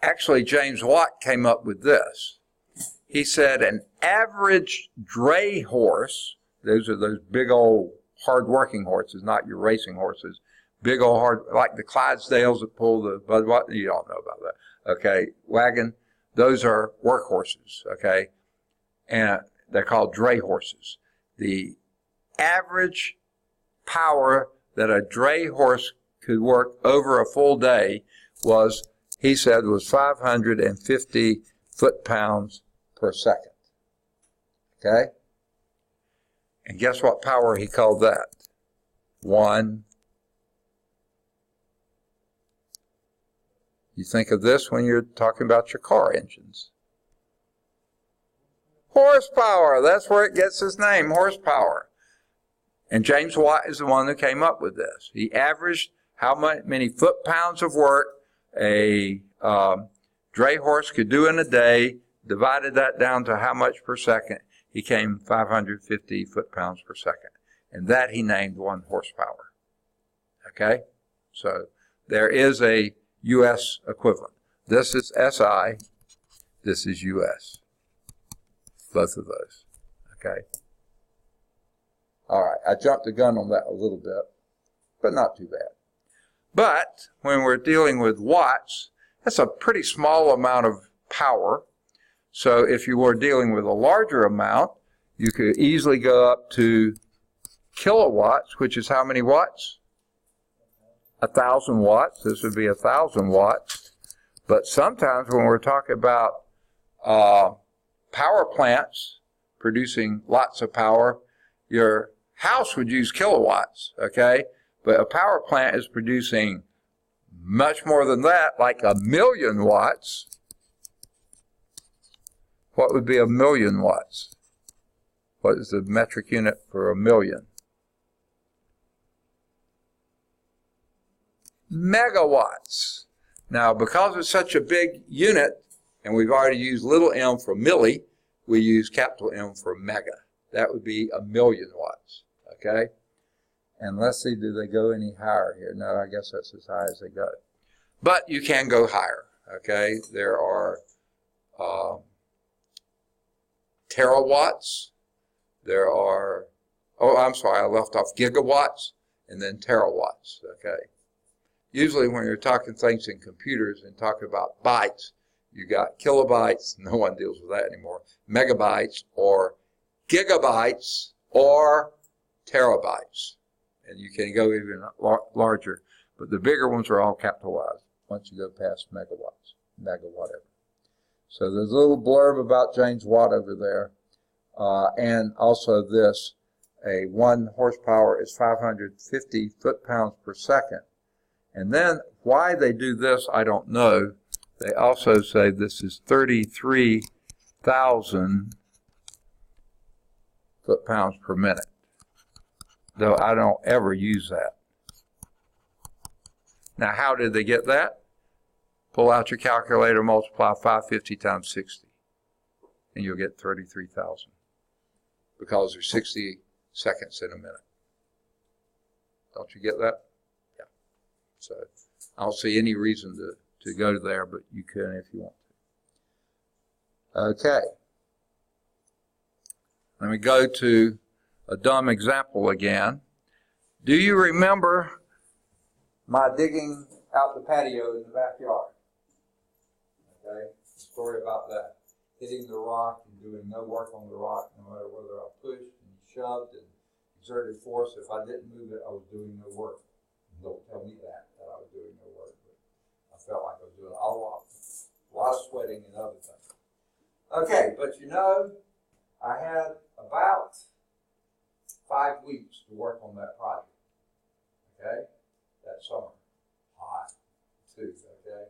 Actually, James Watt came up with this. He said an average dray horse, those are those big old hard-working horses, not your racing horses, big old hard, like the Clydesdales that pull the, you all know about that, okay, wagon, those are work horses, okay, and they're called dray horses. The average power that a dray horse could work over a full day was, he said, was 550 foot-pounds per second. Okay? And guess what power he called that? 1. You think of this when you're talking about your car engines. Horsepower. That's where it gets its name, horsepower. And James Watt is the one that came up with this. He averaged how many foot-pounds of work a dray horse could do in a day, divided that down to how much per second. He came 550 foot-pounds per second. And that he named 1 horsepower. Okay? So there is a U.S. equivalent. This is SI. This is U.S. Both of those. Okay? All right. I jumped the gun on that a little bit, but not too bad. But when we're dealing with watts, that's a pretty small amount of power. So if you were dealing with a larger amount, you could easily go up to kilowatts, which is how many watts? 1,000 watts. This would be 1,000 watts. But sometimes when we're talking about power plants producing lots of power, your house would use kilowatts, okay? But a power plant is producing much more than that, like 1,000,000 watts. What would be 1,000,000 watts? What is the metric unit for 1,000,000? Megawatts. Now, because it's such a big unit, and we've already used little m for milli, we use capital M for mega. That would be 1,000,000 watts. okay? And let's see, do they go any higher here? No, I guess that's as high as they go. But you can go higher, okay? There are terawatts. There are, oh, I'm sorry, I left off gigawatts and then terawatts, okay? Usually when you're talking things in computers and talking about bytes, you got kilobytes, no one deals with that anymore, megabytes or gigabytes or terabytes. And you can go even larger, but the bigger ones are all capitalized once you go past megawatts, mega whatever. So there's a little blurb about James Watt over there. And also this, a 1 horsepower is 550 foot-pounds per second. And then why they do this, I don't know. They also say this is 33,000 foot-pounds per minute, though I don't ever use that. Now, how did they get that? Pull out your calculator, multiply 550 times 60, and you'll get 33,000 because there's 60 seconds in a minute. Don't you get that? Yeah. So I don't see any reason to go there, but you can if you want to. Okay. Let me go to a dumb example again. Do you remember my digging out the patio in the backyard? Okay, story about that. Hitting the rock and doing no work on the rock, no matter whether I pushed and shoved and exerted force. If I didn't move it, I was doing no work. Don't tell me that I was doing no work, but I felt like I was doing a lot of sweating and other things. Okay, but you know, I had about 5 weeks to work on that project. Okay, that summer, hot too. Okay.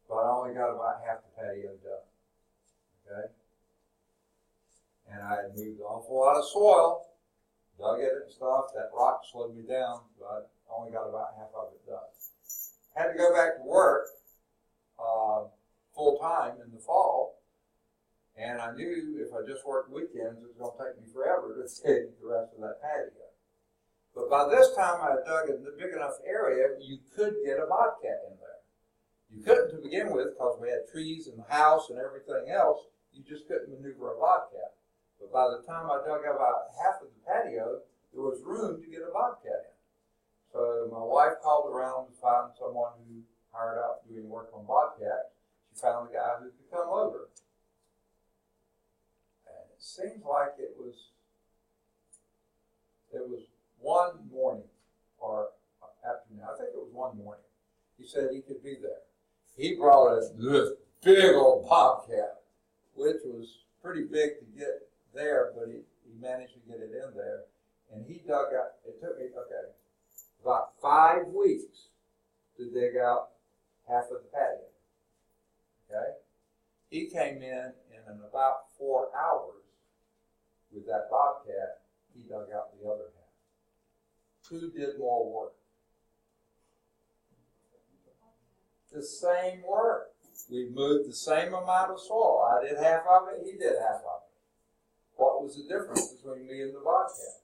But I only got about half the patio done, okay? And I had moved an awful lot of soil, dug it and stuff. That rock slowed me down, but I only got about half of it done. Had to go back to work full time in the fall, and I knew if I just worked weekends, it was going to take me forever to dig the rest of that patio. But by this time, I had dug in the big enough area, you could get a bobcat in there. You couldn't to begin with because we had trees and the house and everything else. You just couldn't maneuver a bobcat. But by the time I dug about half of the patio, there was room to get a bobcat in. So my wife called around to find someone who hired out doing work on bobcats. She found a guy who could come over. And it seems like it was one morning or afternoon. I think it was one morning. He said he could be there. He brought us this big old bobcat, which was pretty big to get there, but he managed to get it in there. And he dug out, it took me, about 5 weeks to dig out half of the patio. Okay? He came in about 4 hours with that bobcat. He dug out the other half. Who did more work? The same work. We moved the same amount of soil. I did half of it, he did half of it. What was the difference between me and the bobcat?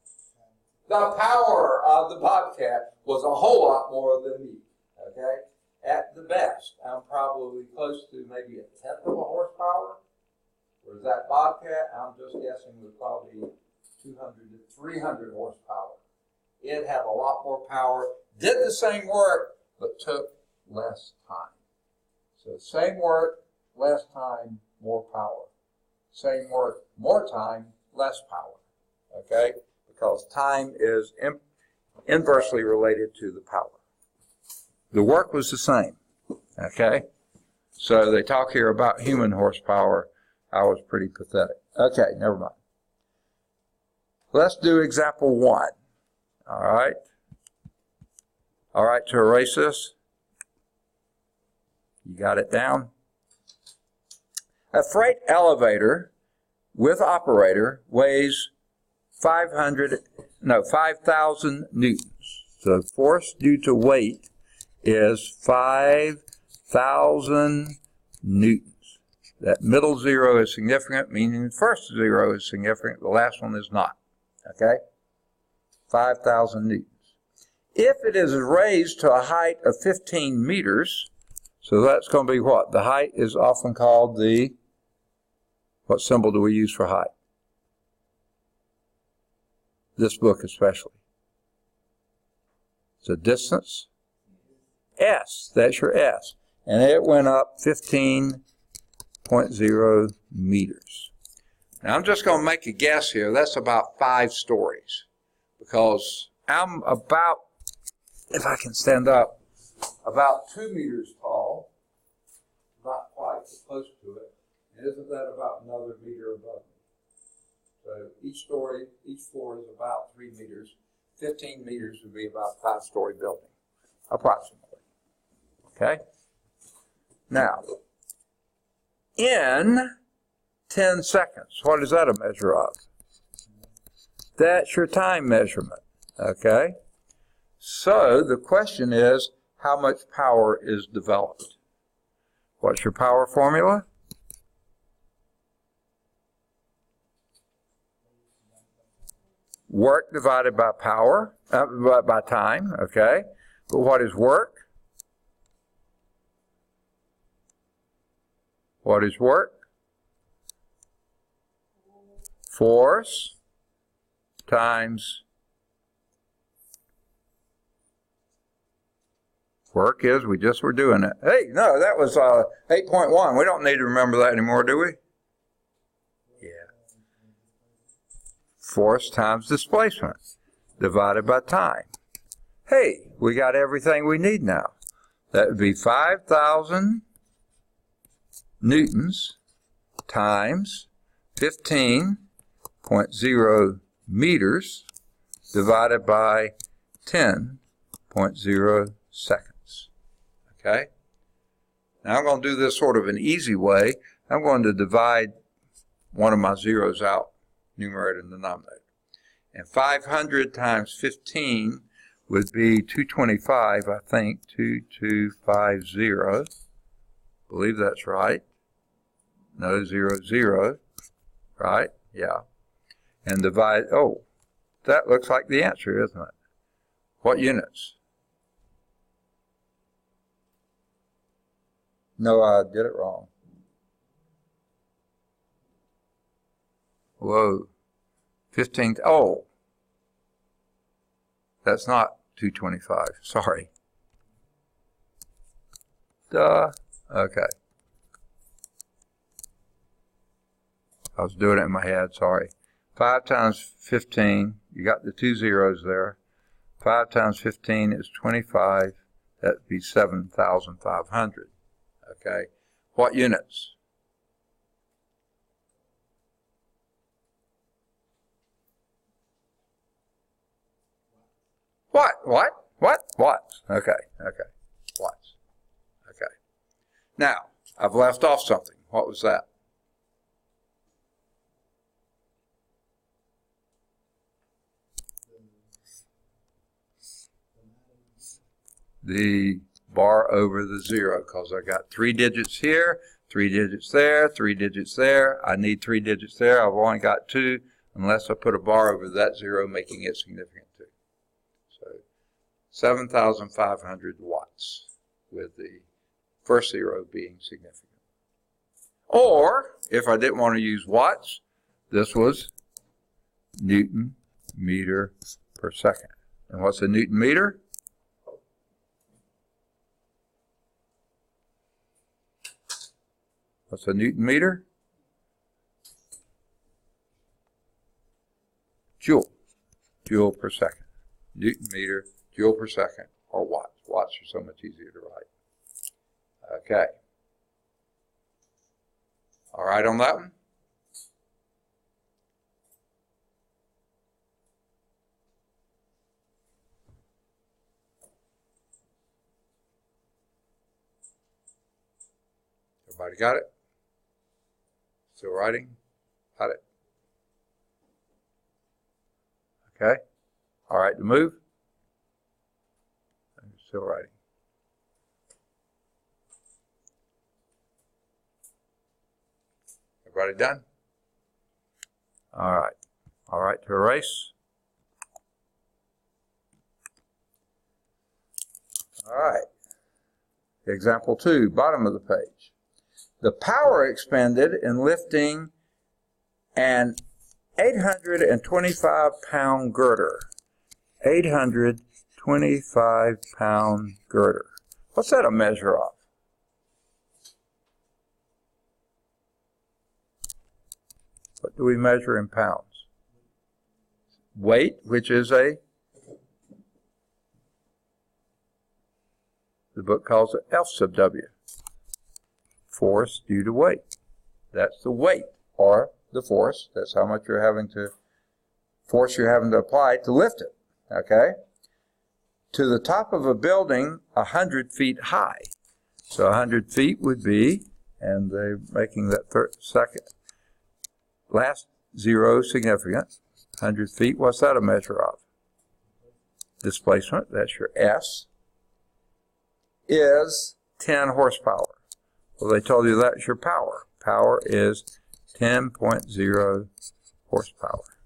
The power of the bobcat was a whole lot more than me. Okay? At the best, I'm probably close to maybe 1/10 of a horsepower. Whereas that bobcat, I'm just guessing, was probably 200 to 300 horsepower. It had a lot more power, did the same work, but took less time. So same work, less time, more power. Same work, more time, less power. Okay? Because time is inversely related to the power. The work was the same. Okay? So they talk here about human horsepower. I was pretty pathetic. Okay, never mind. Let's do example 1. All right? All right, to erase this. You got it down? A freight elevator with operator weighs 5,000 newtons. So force due to weight is 5,000 newtons. That middle zero is significant, meaning the first zero is significant, the last one is not. Okay? 5,000 newtons. If it is raised to a height of 15 meters, so that's going to be what? The height is often called the, what symbol do we use for height? This book especially. It's a distance. S, that's your S. And it went up 15.0 meters. Now I'm just going to make a guess here. That's about 5 stories. Because I'm about, if I can stand up, about 2 meters tall. Not quite, but close to it. And isn't that about another meter above me? So each story, each floor is about 3 meters. 15 meters would be about a 5-story building, approximately. Okay? Now, in 10 seconds, what is that a measure of? That's your time measurement. Okay? So the question is, how much power is developed? What's your power formula? Work divided by power, by time, okay? But what is work? What is work? Force times work is, we just were doing it. Hey, no, that was 8.1. We don't need to remember that anymore, do we? Yeah. Force times displacement divided by time. Hey, we got everything we need now. That would be 5,000 newtons times 15.0 meters divided by 10.0 seconds. Okay? Now I'm going to do this sort of an easy way. I'm going to divide one of my zeros out, numerator and denominator. And 500 times 15 would be 225, I think, 2250. Believe that's right. No, 00, right? Yeah. And divide, oh, that looks like the answer, isn't it? What units? No, I did it wrong. Whoa. 15, oh. That's not 225, sorry. Duh. Okay. I was doing it in my head, sorry. 5 times 15, you got the 2 zeros there. 5 times 15 is 25. That would be 7,500. Okay. What units? What? Watts. Okay. Watts. Okay. Now, I've left off something. What was that? The bar over the 0, because I got 3 digits here, 3 digits there, 3 digits there. I need 3 digits there. I've only got 2, unless I put a bar over that 0, making it significant too. So 7,500 watts, with the first 0 being significant. Or, if I didn't want to use watts, this was Newton meter per second. And what's a Newton meter? What's a Newton meter? Joule. Joule per second. Newton meter, joule per second, or watts. Watts are so much easier to write. Okay. All right on that one? Everybody got it? Still writing? Got it? Okay. All right, to move? I'm still writing. Everybody done? All right. All right, to erase. All right. Example 2, bottom of the page. The power expended in lifting an 825-pound girder. 825-pound girder. What's that a measure of? What do we measure in pounds? Weight, which is the book calls it F sub W. Force due to weight. That's the weight, or the force. That's how much you're having to apply to lift it. Okay? To the top of a building 100 feet high. So 100 feet would be, and they're making that last zero significant. 100 feet, what's that a measure of? Displacement, that's your S, is 10 horsepower. Well, they told you that's your power. Power is 10.0 horsepower.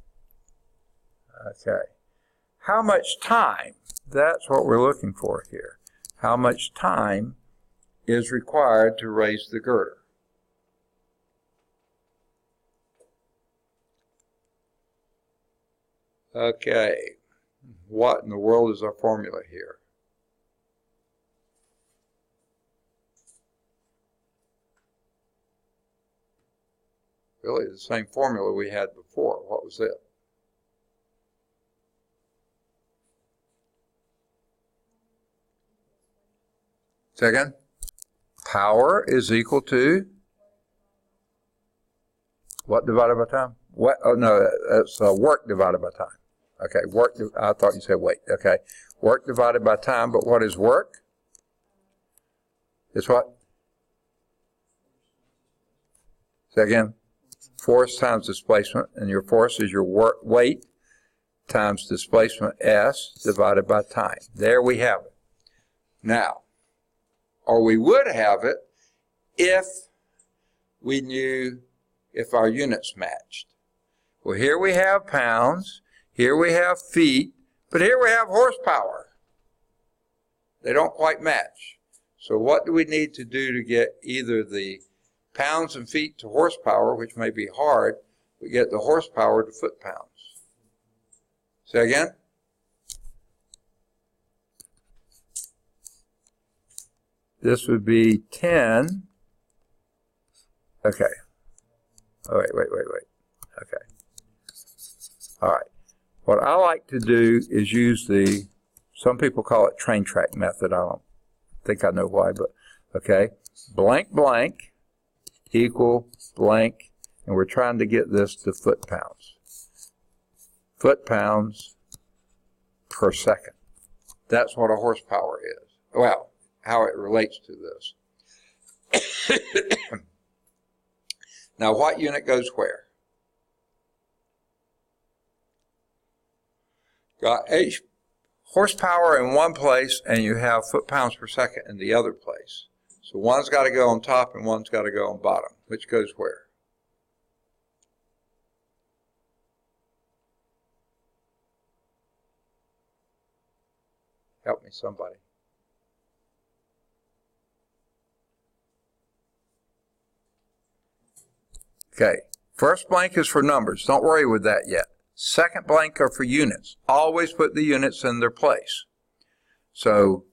Okay. How much time? That's what we're looking for here. How much time is required to raise the girder? Okay. What in the world is our formula here? Really the same formula we had before. What was it? Second, power is equal to what divided by time? What? Oh no, that's work divided by time. Okay, work. I thought you said weight. Okay, work divided by time. But what is work? It's what? Say again. Force times displacement, and your force is your work weight times displacement S divided by time. There we have it. Now, or we would have it if we knew if our units matched. Well, here we have pounds, here we have feet, but here we have horsepower. They don't quite match. So what do we need to do to get either the pounds and feet to horsepower, which may be hard, but get the horsepower to foot-pounds? Say again? This would be 10. Okay. Oh, wait. Okay. All right. What I like to do is use some people call it train track method. I don't think I know why, but okay. Blank, blank equal blank, and we're trying to get this to foot-pounds. Foot-pounds per second. That's what a horsepower is. Well, how it relates to this. Now, what unit goes where? Got horsepower in one place, and you have foot-pounds per second in the other place. So one's got to go on top and one's got to go on bottom. Which goes where? Help me, somebody. Okay, first blank is for numbers. Don't worry with that yet. Second blank are for units. Always put the units in their place. So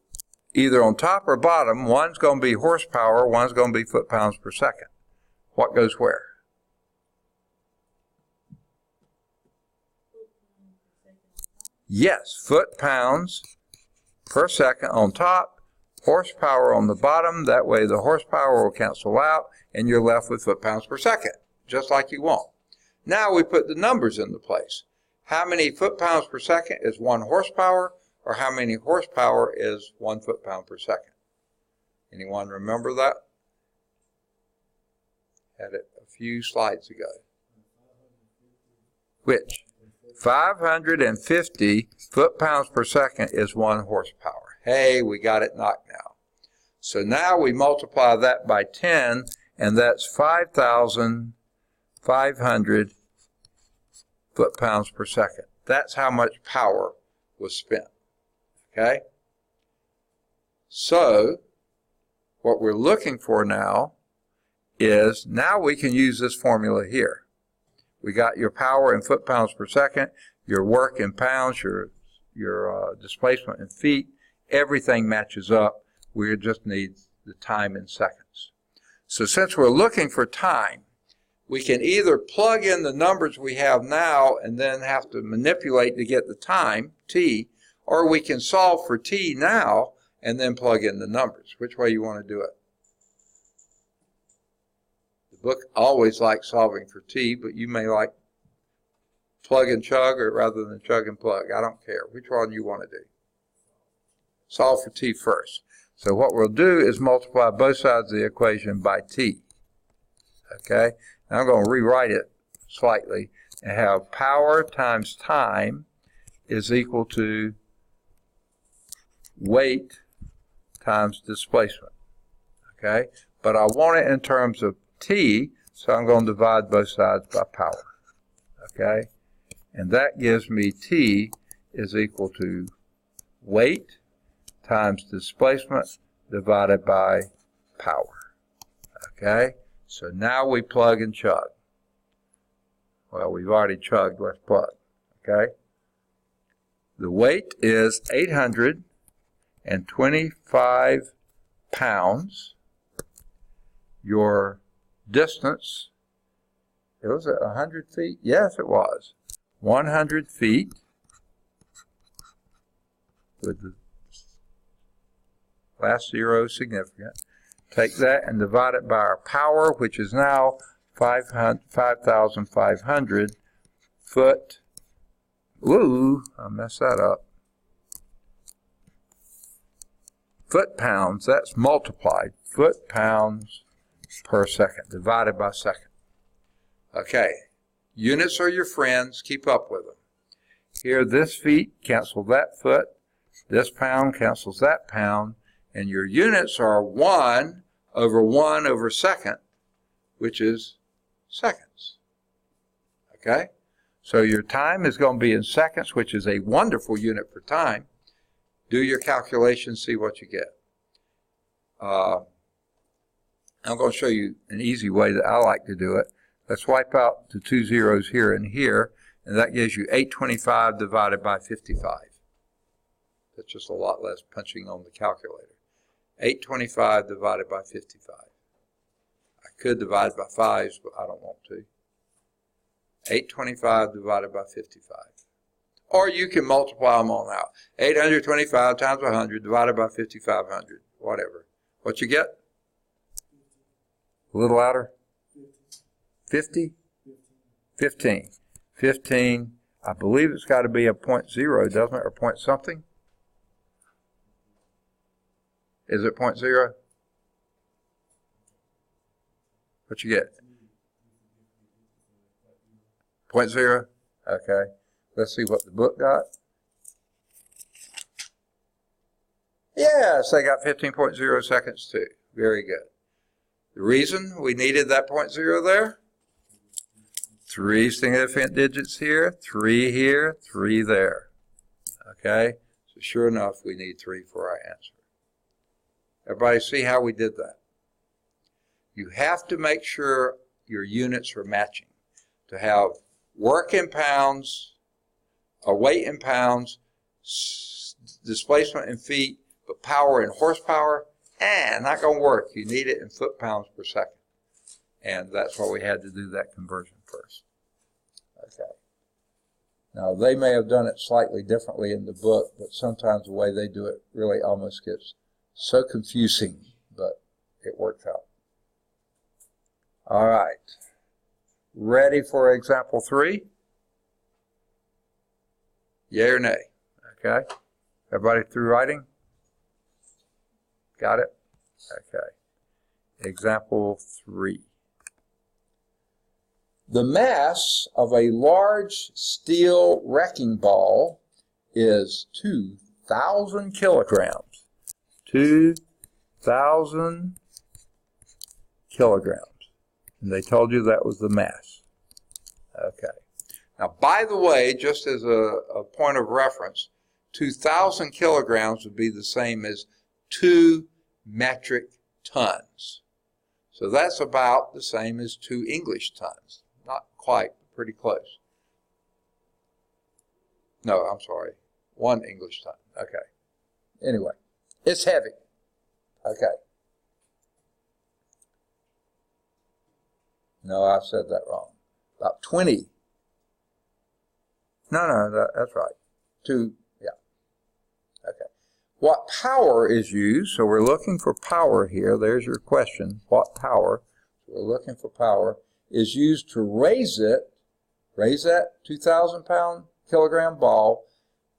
either on top or bottom, one's going to be horsepower, one's going to be foot-pounds per second. What goes where? Yes, foot-pounds per second on top, horsepower on the bottom. That way the horsepower will cancel out, and you're left with foot-pounds per second, just like you want. Now we put the numbers into place. How many foot-pounds per second is 1 horsepower, or how many horsepower is 1 foot-pound per second? Anyone remember that? Had it a few slides ago. Which? 550 foot-pounds per second is 1 horsepower. Hey, we got it knocked now. So now we multiply that by 10, and that's 5,500 foot-pounds per second. That's how much power was spent. Okay? So what we're looking for now is, now we can use this formula here. We got your power in foot-pounds per second, your work in pounds, your displacement in feet. Everything matches up. We just need the time in seconds. So since we're looking for time, we can either plug in the numbers we have now and then have to manipulate to get the time, t, or we can solve for t now and then plug in the numbers. Which way you want to do it? The book always likes solving for t, but you may like plug and chug, or rather than chug and plug. I don't care. Which one you want to do? Solve for t first. So what we'll do is multiply both sides of the equation by t. Okay? Now I'm going to rewrite it slightly and have power times time is equal to weight times displacement. Okay? But I want it in terms of t, so I'm going to divide both sides by power. Okay? And that gives me t is equal to weight times displacement divided by power. Okay? So now we plug and chug. Well, we've already chugged, let's plug. Okay? The weight is 825 pounds. Your distance, was it 100 feet? Yes, it was. 100 feet with the last zero significant. Take that and divide it by our power, which is now 5,500 foot. Ooh, I messed that up. Foot pounds, that's multiplied. Foot pounds per second, divided by second. Okay, units are your friends, keep up with them. Here, this feet cancel that foot, this pound cancels that pound, and your units are 1 over second, which is seconds. Okay? So your time is going to be in seconds, which is a wonderful unit for time. Do your calculations, see what you get. I'm going to show you an easy way that I like to do it. Let's wipe out the 2 zeros here and here, and that gives you 825 divided by 55. That's just a lot less punching on the calculator. 825 divided by 55. I could divide by 5s, but I don't want to. 825 divided by 55. Or you can multiply them all out. 825 times 100 divided by 5,500. Whatever. What you get? A little louder? 50? 15. 15. I believe it's got to be a 0.0, doesn't it? Or point something? Is it 0.0? What you get? 0.0? Okay. Let's see what the book got. Yes, they got 15.0 seconds too. Very good. The reason we needed that 0.0 there? 3 significant digits here, 3 here, 3 there. Okay? So sure enough, we need 3 for our answer. Everybody see how we did that? You have to make sure your units are matching. To have work in pounds, or weight in pounds, displacement in feet, but power in horsepower, not going to work. You need it in foot-pounds per second. And that's why we had to do that conversion first. Okay. Now, they may have done it slightly differently in the book, but sometimes the way they do it really almost gets so confusing, but it works out. All right. Ready for example 3? Yay or nay? Okay. Everybody through writing? Got it? Okay. Example 3. The mass of a large steel wrecking ball is 2,000 kilograms. 2,000 kilograms. And they told you that was the mass. Okay. Now, by the way, just as a point of reference, 2,000 kilograms would be the same as 2 metric tons. So that's about the same as 2 English tons. Not quite, pretty close. No, I'm sorry. 1 English ton. Okay. Anyway, it's heavy. Okay. No, I said that wrong. About 20. No, that's right. 2, yeah. Okay. What power is used? So we're looking for power here. There's your question. What power? So we're looking for power is used to raise that 2,000 kilogram ball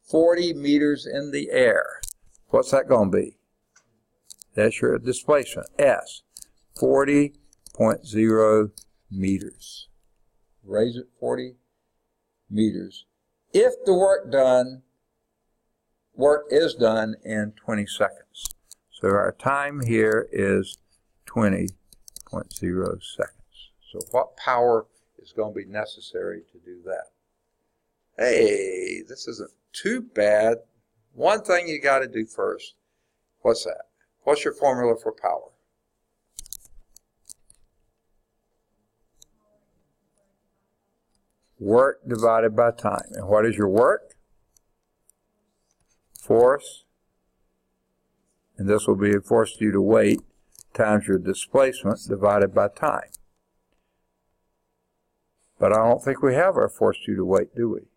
40 meters in the air. What's that going to be? That's your displacement. S. 40.0 meters. Raise it 40 meters. If the work is done in 20 seconds. So our time here is 20.0 seconds. So what power is going to be necessary to do that? Hey, this isn't too bad. One thing you got to do first. What's that? What's your formula for power? Work divided by time. And what is your work? Force. And this will be a force due to weight times your displacement divided by time. But I don't think we have our force due to weight, do we?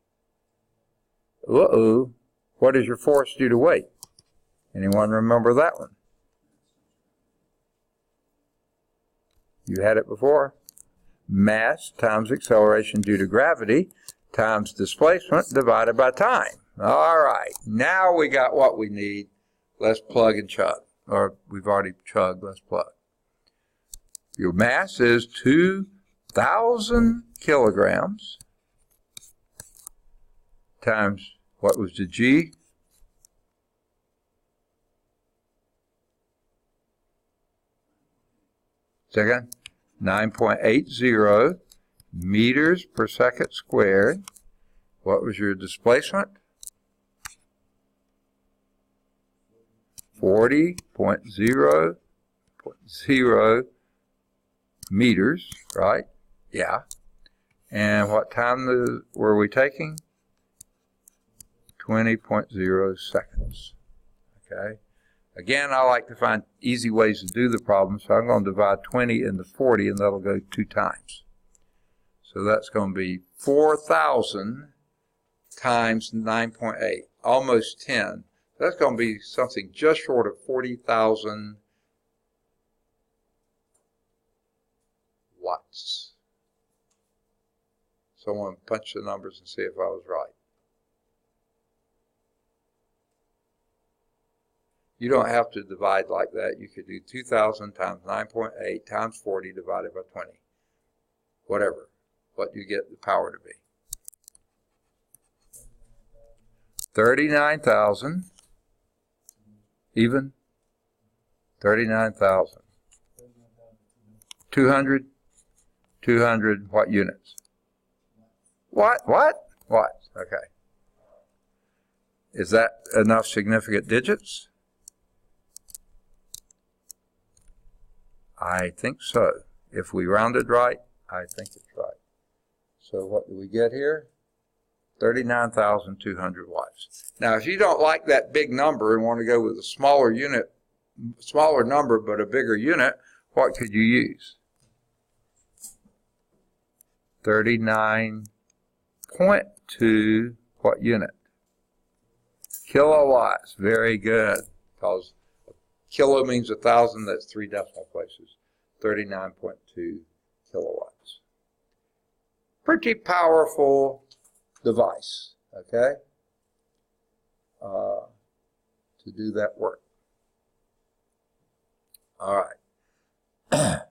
Uh-oh. What is your force due to weight? Anyone remember that one? You had it before. Mass times acceleration due to gravity times displacement divided by time. All right, now we got what we need. Let's plug and chug. Or we've already chugged, let's plug. Your mass is 2,000 kilograms times, what was the G? Second, 9.80 meters per second squared. What was your displacement? 40.0 meters, right? Yeah. And what time were we taking? 20.0 seconds. Okay. Again, I like to find easy ways to do the problem, so I'm going to divide 20 into 40, and that'll go 2 times. So that's going to be 4,000 times 9.8, almost 10. That's going to be something just short of 40,000 watts. Someone punch the numbers and see if I was right. You don't have to divide like that. You could do 2,000 times 9.8 times 40 divided by 20. Whatever. What you get the power to be. 39,000. Even? 39,000. 200? 200 what units? What? Okay. Is that enough significant digits? I think so. If we rounded right, I think it's right. So what do we get here? 39,200 watts. Now, if you don't like that big number and want to go with a smaller number but a bigger unit, what could you use? 39.2 what unit? Kilowatts. Very good. Because kilo means 1,000, that's 3 decimal places. 39.2 kilowatts. Pretty powerful device, okay, to do that work. All right.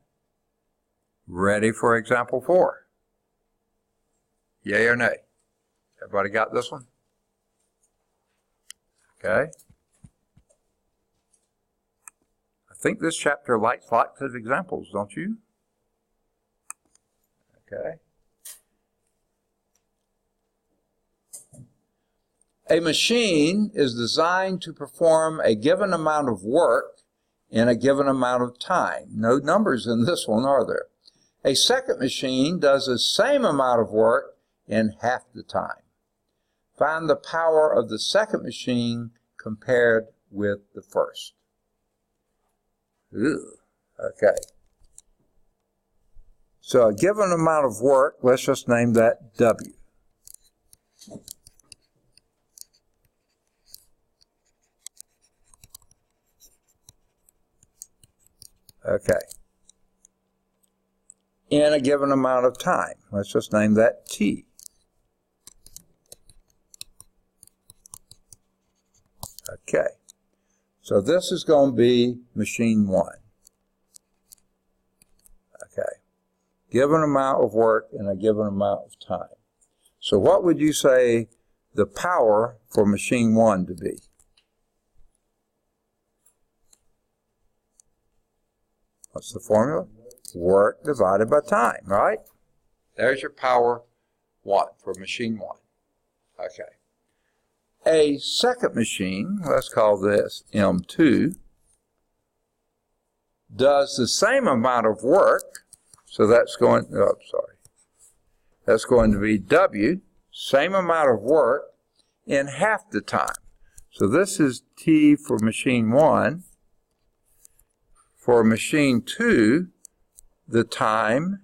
Ready for example 4? Yay or nay? Everybody got this one? Okay. I think this chapter likes lots of examples, don't you? Okay. A machine is designed to perform a given amount of work in a given amount of time. No numbers in this one, are there? A second machine does the same amount of work in half the time. Find the power of the second machine compared with the first. Ooh, okay. So a given amount of work, let's just name that W. Okay. In a given amount of time, let's just name that T. Okay. So this is going to be machine 1. Okay. Given amount of work in a given amount of time. So what would you say the power for machine 1 to be? What's the formula? Work divided by time, right? There's your power 1 for machine 1. Okay. A second machine, let's call this M2, does the same amount of work, so that's going, that's going to be W, same amount of work in half the time. So this is T for machine 1. For machine 2, the time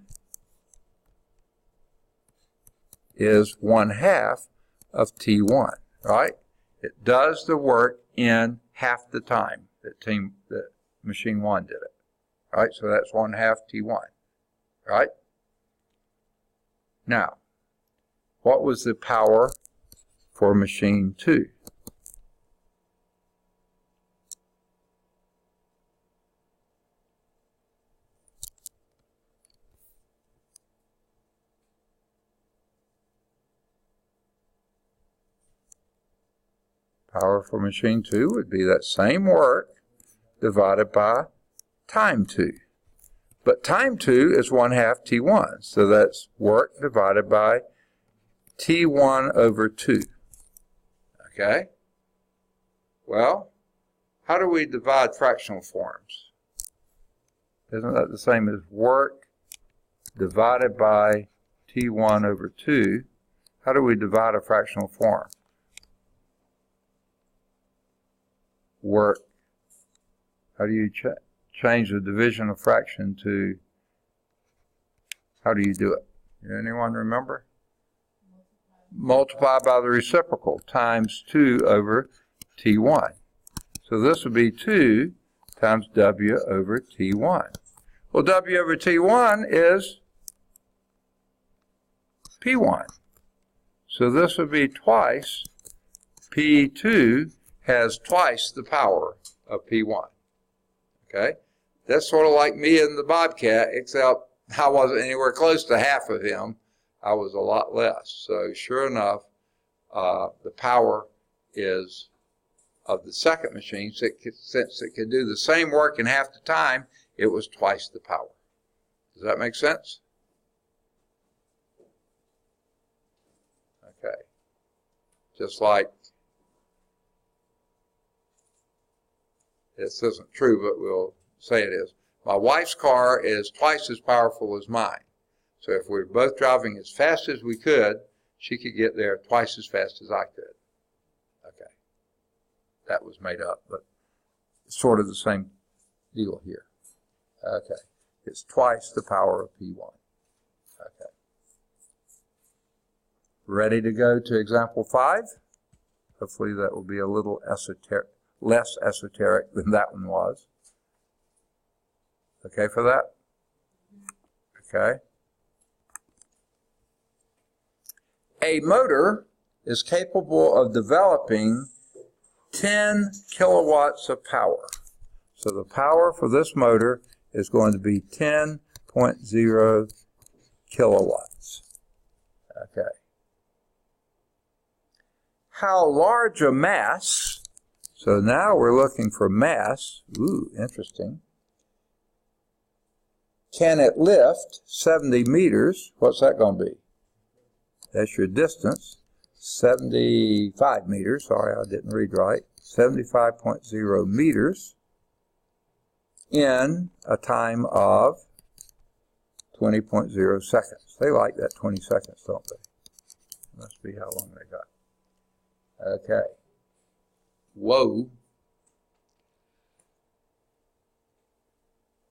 is 1/2 of T1, right? It does the work in half the time that machine 1 did it, right? So that's 1/2 T1, right? Now, what was the power for machine 2? Power for machine 2 would be that same work divided by time 2. But time 2 is 1/2 T1, so that's work divided by T1 over 2. Okay? Well, how do we divide fractional forms? Isn't that the same as work divided by T1 over 2? How do we divide a fractional form? Work. How do you change the division of fraction to, how do you do it? Anyone remember? Multiply by the reciprocal, times 2 over T1. So this would be 2 times W over T1. Well, W over T1 is P1. So this would be twice P2 has twice the power of P1. Okay? That's sort of like me and the Bobcat, except I wasn't anywhere close to half of him. I was a lot less. So sure enough, the power is of the second machine, since it could do the same work in half the time, it was twice the power. Does that make sense? Okay. Just like, this isn't true, but we'll say it is. My wife's car is twice as powerful as mine. So if we were both driving as fast as we could, she could get there twice as fast as I could. Okay. That was made up, but it's sort of the same deal here. Okay. It's twice the power of P1. Okay. Ready to go to example 5? Hopefully that will be a little esoteric, less esoteric than that one was. Okay for that? Okay. A motor is capable of developing 10 kilowatts of power. So the power for this motor is going to be 10.0 kilowatts. Okay. How large a mass, so now we're looking for mass, ooh, interesting. Can it lift 70 meters? What's that going to be? That's your distance. 75 meters. Sorry, I didn't read right. 75.0 meters in a time of 20.0 seconds. They like that 20 seconds, don't they? Must be how long they got. Okay. Whoa.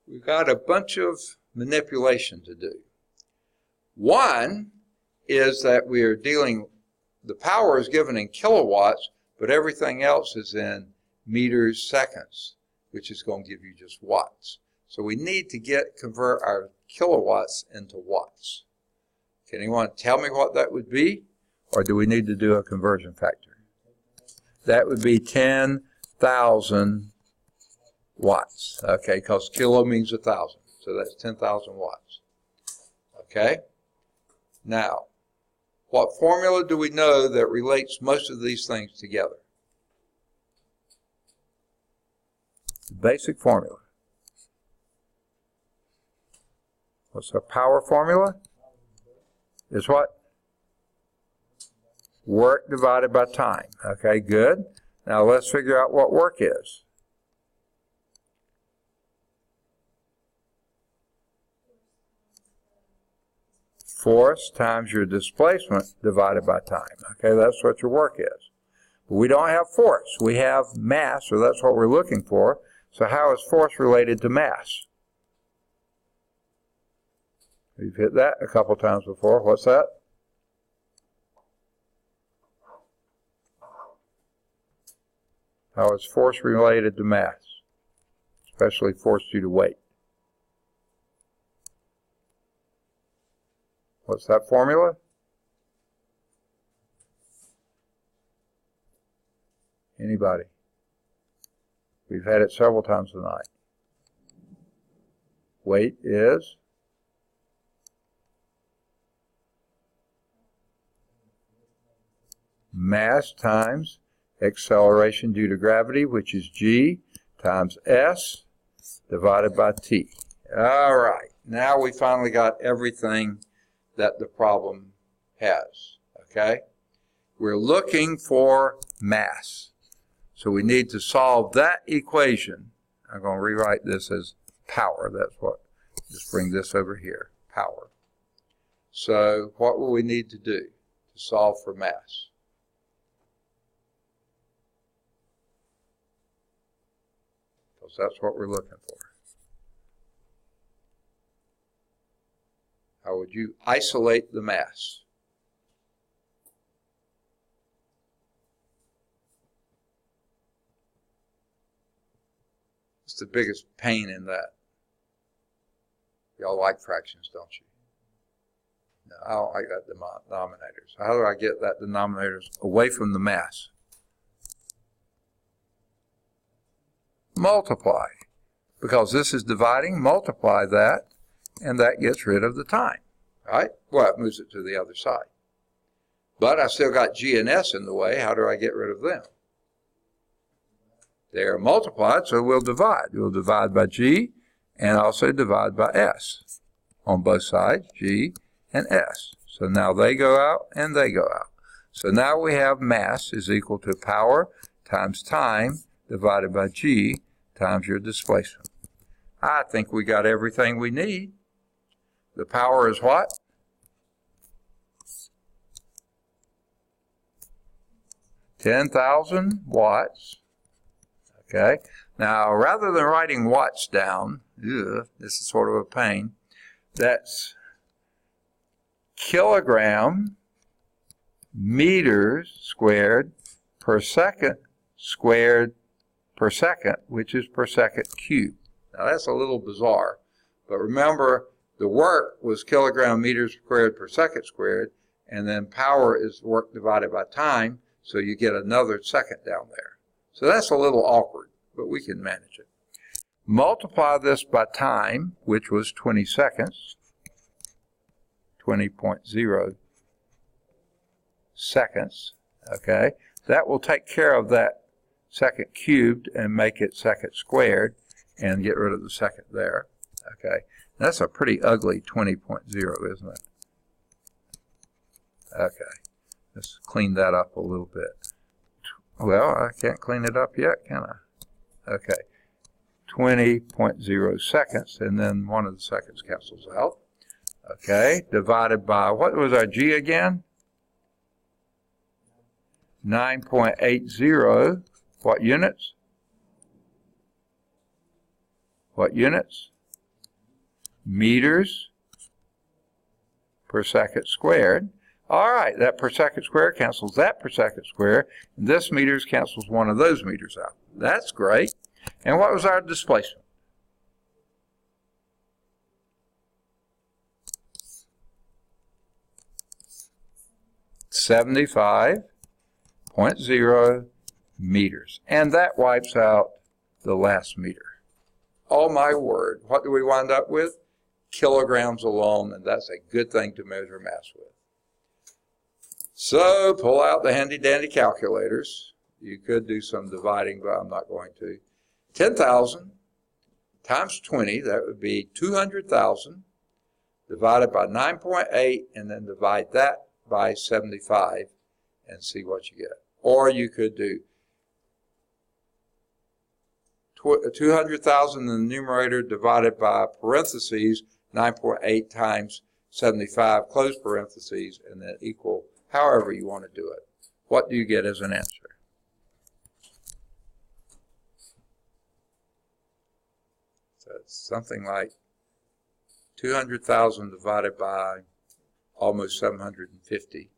We've got a bunch of manipulation to do. One is that we are dealing, the power is given in kilowatts, but everything else is in meters, seconds, which is going to give you just watts. So we need to convert our kilowatts into watts. Can anyone tell me what that would be? Or do we need to do a conversion factor? That would be 10,000 watts. Okay, because kilo means 1,000. So that's 10,000 watts. Okay? Now, what formula do we know that relates most of these things together? The basic formula. What's our power formula? Is what? Work divided by time. Okay, good. Now let's figure out what work is. Force times your displacement divided by time. Okay, that's what your work is. But we don't have force. We have mass, so that's what we're looking for. So how is force related to mass? We've hit that a couple times before. What's that? How is force related to mass? Especially force due to weight. What's that formula? Anybody? We've had it several times tonight. Weight is mass times acceleration due to gravity, which is g, times s divided by t. All right, now we finally got everything that the problem has, okay? We're looking for mass. So we need to solve that equation. I'm going to rewrite this as power. That's what, just bring this over here, power. So what will we need to do to solve for mass? Because that's what we're looking for. How would you isolate the mass? What's the biggest pain in that? Y'all like fractions, don't you? No, I don't like that denominator. So how do I get that denominator away from the mass? Multiply. Because this is dividing, multiply that, and that gets rid of the time, right? Well, it moves it to the other side. But I still got G and S in the way. How do I get rid of them? They are multiplied, so we'll divide. We'll divide by G and also divide by S on both sides, G and S. So now they go out and they go out. So now we have mass is equal to power times time divided by G times your displacement. I think we got everything we need. The power is what? $10,000 watts. Okay. Now, rather than writing watts down, this is sort of a pain, that's kilogram meters squared per second squared per second, which is per second cubed. Now, that's a little bizarre, but remember, the work was kilogram meters squared per second squared, and then power is work divided by time, so you get another second down there. So that's a little awkward, but we can manage it. Multiply this by time, which was 20 seconds, 20.0 seconds, okay? That will take care of that second cubed and make it second squared and get rid of the second there, okay? That's a pretty ugly 20.0, isn't it? Okay. Let's clean that up a little bit. Well, I can't clean it up yet, can I? Okay. 20.0 seconds, and then one of the seconds cancels out. Okay, divided by, what was our G again? 9.80. What units? What units? Meters per second squared. All right, that per second squared cancels that per second squared, and this meters cancels one of those meters out. That's great. And what was our displacement? .0 meters. And that wipes out the last meter. Oh my word, what do we wind up with? Kilograms alone, and that's a good thing to measure mass with. So pull out the handy dandy calculators. You could do some dividing, but I'm not going to. 10,000 times 20, that would be 200,000 divided by 9.8, and then divide that by 75 and see what you get. Or you could do 200,000 in the numerator divided by parentheses 9.8 times 75, close parentheses, and then equal however you want to do it. What do you get as an answer? So it's something like 200,000 divided by almost 750.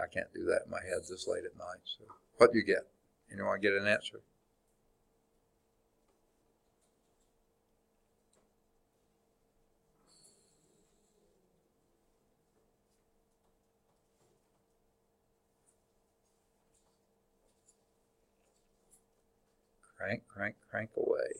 I can't do that in my head this late at night. So what do you get? Anyone get an answer? Crank, crank, crank away.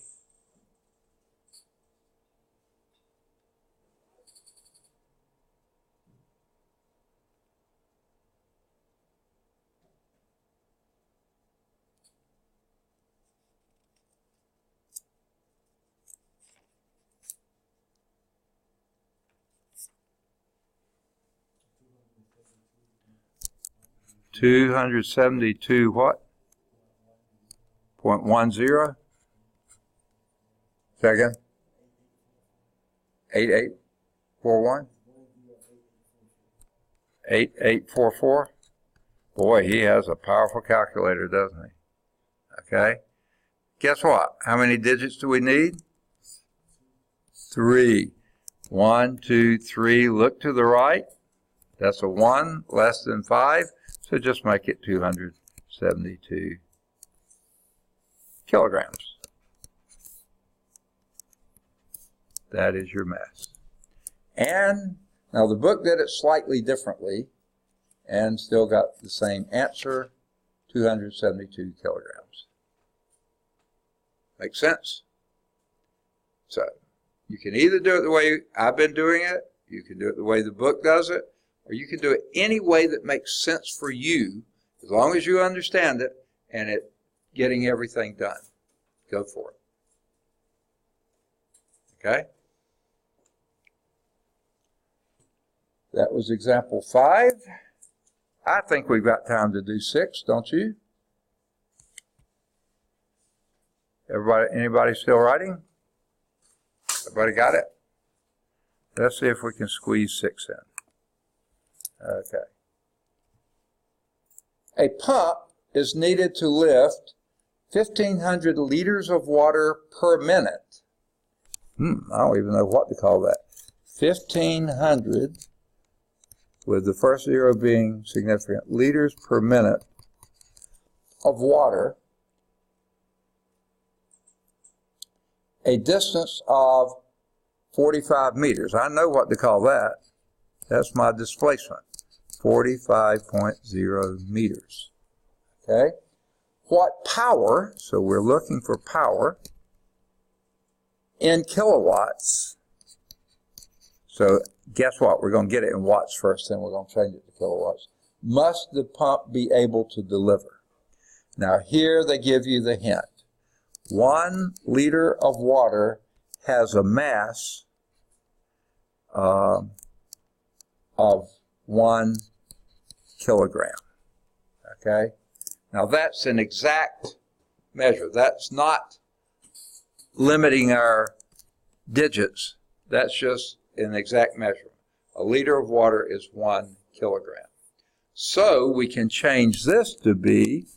$272 what? 0.10? Second? 8841? 8844? Boy, he has a powerful calculator, doesn't he? Okay. Guess what? How many digits do we need? 3. 1, 2, 3. Look to the right. That's a 1 less than 5. So just make it 272 kilograms. That is your mass. And now the book did it slightly differently and still got the same answer, 272 kilograms. Make sense? So you can either do it the way I've been doing it, you can do it the way the book does it, or you can do it any way that makes sense for you, as long as you understand it and it getting everything done. Go for it. Okay? That was example 5. I think we've got time to do 6, don't you? Anybody still writing? Everybody got it? Let's see if we can squeeze 6 in. Okay. A pump is needed to lift 1,500 liters of water per minute. I don't even know what to call that. 1,500, with the first 0 being significant, liters per minute of water, a distance of 45 meters. I know what to call that. That's my displacement, 45.0 meters. Okay? What power, so we're looking for power, in kilowatts. So guess what? We're going to get it in watts first, then we're going to change it to kilowatts. Must the pump be able to deliver? Now here they give you the hint. 1 liter of water has a mass of 1 kilogram. Okay? Now that's an exact measure. That's not limiting our digits. That's just an exact measurement. A liter of water is 1 kilogram. So we can change this to be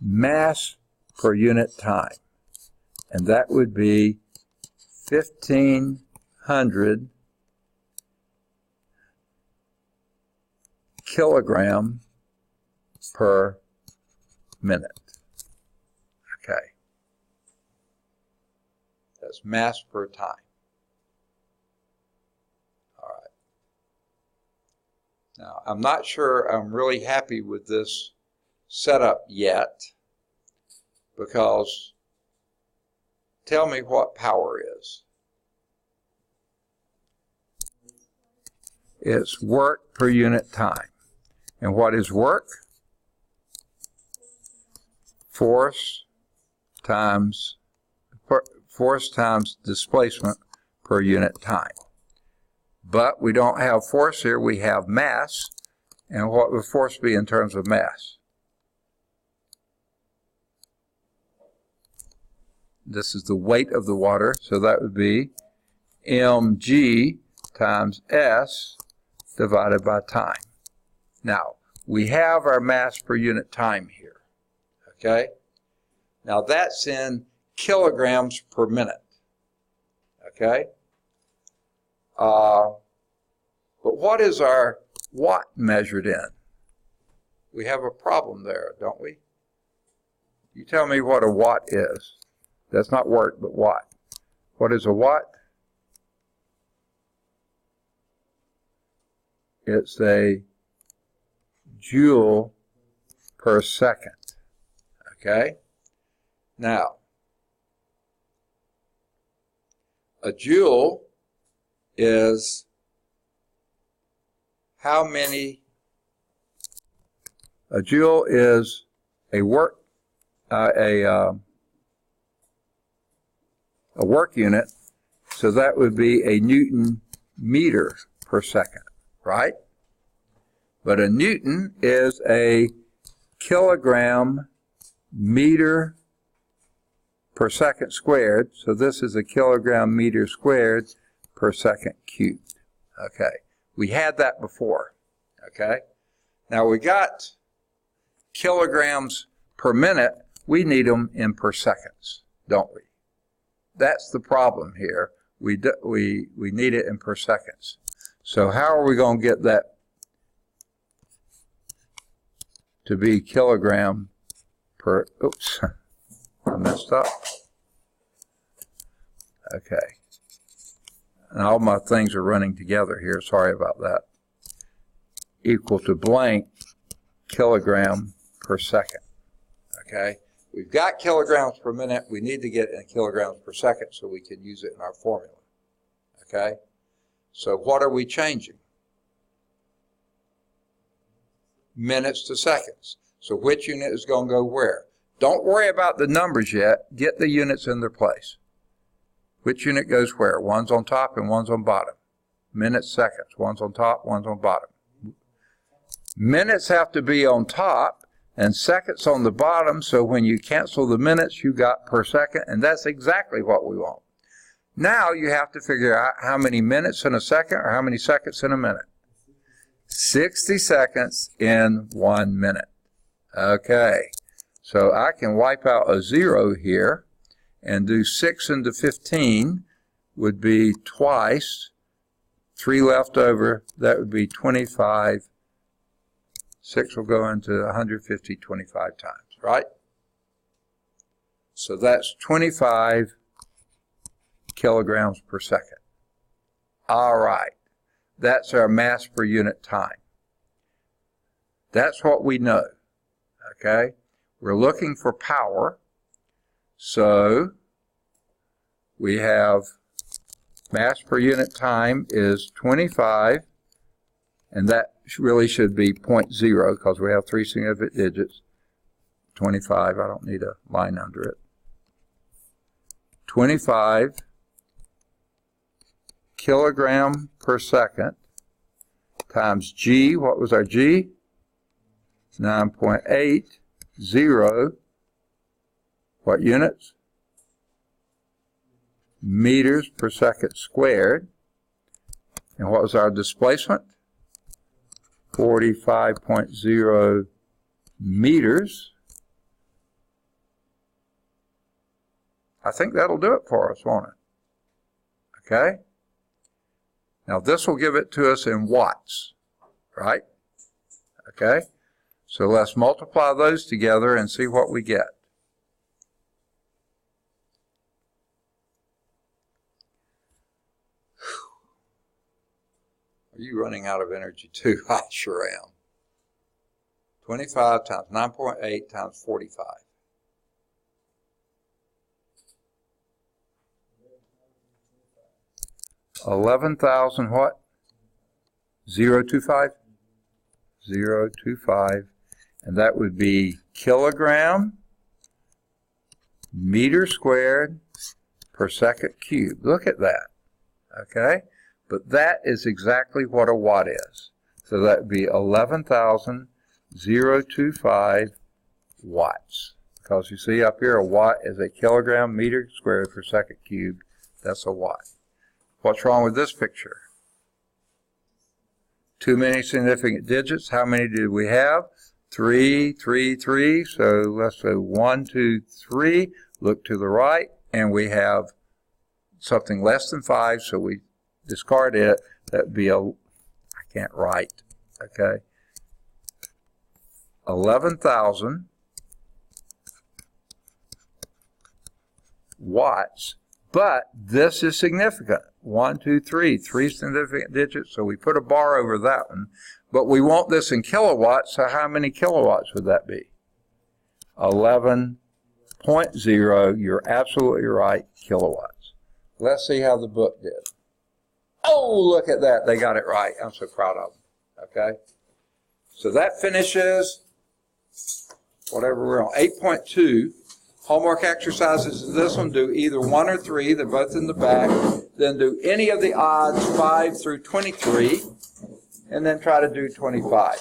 mass per unit time. And that would be 1,500 kilogram per minute. Okay. That's mass per time. All right. Now, I'm not sure I'm really happy with this setup yet, because tell me what power is. It's work per unit time. And what is work? Force times displacement per unit time. But we don't have force here, we have mass. And what would force be in terms of mass? This is the weight of the water, so that would be mg times s divided by time. Now, we have our mass per unit time here, okay? Now, that's in kilograms per minute, okay? But what is our watt measured in? We have a problem there, don't we? You tell me what a watt is. That's not work, but watt. What is a watt? It's a joule per second. Okay? Now, a joule is how many? A joule is a work unit, so that would be a Newton meter per second, right? But a Newton is a kilogram meter per second squared, so this is a kilogram meter squared per second cubed. Okay, we had that before. Okay, now we got kilograms per minute, we need them in per seconds, don't we? That's the problem here. We need it in per seconds. So how are we going to get that to be kilogram per, oops, I messed up. Okay. And all my things are running together here, sorry about that. Equal to blank kilogram per second. Okay. We've got kilograms per minute. We need to get it in kilograms per second so we can use it in our formula. Okay? So what are we changing? Minutes to seconds. So which unit is going to go where? Don't worry about the numbers yet. Get the units in their place. Which unit goes where? One's on top and one's on bottom. Minutes, seconds. One's on top, one's on bottom. Minutes have to be on top and seconds on the bottom, so when you cancel the minutes, you got per second, and that's exactly what we want. Now you have to figure out how many minutes in a second or how many seconds in a minute. 60 seconds in 1 minute. Okay, so I can wipe out a 0 here and do 6 into 15 would be twice. 3 left over, that would be 25. 6 will go into 150 25 times, right? So that's 25 kilograms per second. All right. That's our mass per unit time. That's what we know, okay? We're looking for power, so we have mass per unit time is 25, and that really should be 0.0 because we have 3 significant digits. 25, I don't need a line under it. 25 kilogram per second times G. What was our G? 9.80. What units? Meters per second squared. And what was our displacement? 45.0 meters. I think that'll do it for us, won't it? Okay? Now this will give it to us in watts, right? Okay? So let's multiply those together and see what we get. Are you running out of energy too? I sure am. 25 times 9.8 times 45. 11,000 what? 0.25? 0.25. And that would be kilogram meter squared per second cubed. Look at that. Okay? But that is exactly what a watt is. So that would be 11,025 watts. Because you see up here, a watt is a kilogram meter squared per second cubed. That's a watt. What's wrong with this picture? Too many significant digits. How many did we have? 3, 3, 3. So let's say 1, 2, 3. Look to the right, and we have something less than 5, so we discard it. That would be I can't write. Okay. 11,000 watts. But this is significant. 1, 2, 3. 3 significant digits, so we put a bar over that one. But we want this in kilowatts, so how many kilowatts would that be? 11.0. You're absolutely right, kilowatts. Let's see how the book did. Oh, look at that. They got it right. I'm so proud of them. Okay? So that finishes whatever we're on. 8.2. Homework exercises in this one, do either 1 or 3. They're both in the back. Then do any of the odds 5 through 23. And then try to do 25.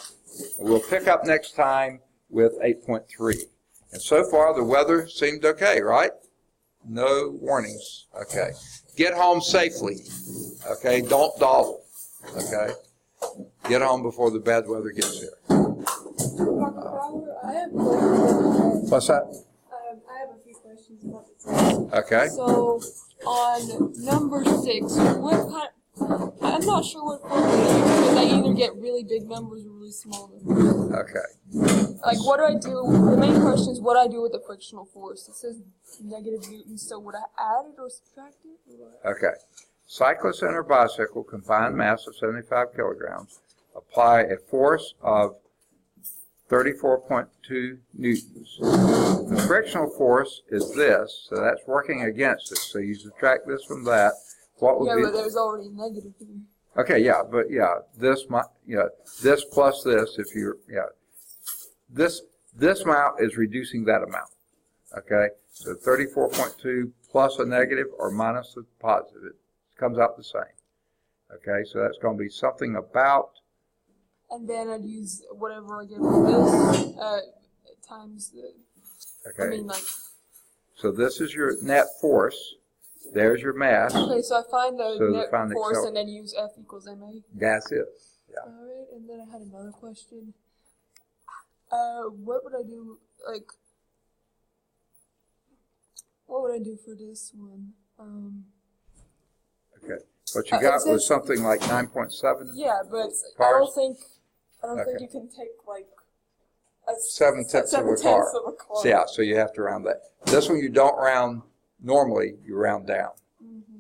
And we'll pick up next time with 8.3. And so far, the weather seemed okay, right? No warnings. Okay. Get home safely. Okay. Don't dawdle. Okay. Get home before the bad weather gets here. What's that? I have a few questions about the test. Okay. So, on number 6, I'm not sure what formula to use because I either get really big numbers or really small numbers. Okay. Like, what do I do? The main question is what I do with the frictional force. It says negative newtons, so would I add it or subtract it? Or what? Okay. Cyclocenter bicycle, combined mass of 75 kilograms. Apply a force of 34.2 newtons. The frictional force is this, so that's working against it. So you subtract this from that. What would be? But there's already a negative here. Okay, yeah, but yeah, this plus this. If you're this amount is reducing that amount. Okay, so 34.2 plus a negative or minus a positive, it comes out the same. Okay, so that's going to be something about. And then I'd use whatever I get from this times the. Okay. I mean, like. So this is your net force. There's your mass. Okay, so I find the net find force and then use F equals ma. That's it. Yeah. All right, and then I had another question. What would I do? Like, what would I do for this one? Okay. What you got was something like 9.7. Yeah, but I cars? don't think you can take like a 7/10 of a car. So, yeah, so you have to round that. This one you don't round normally, you round down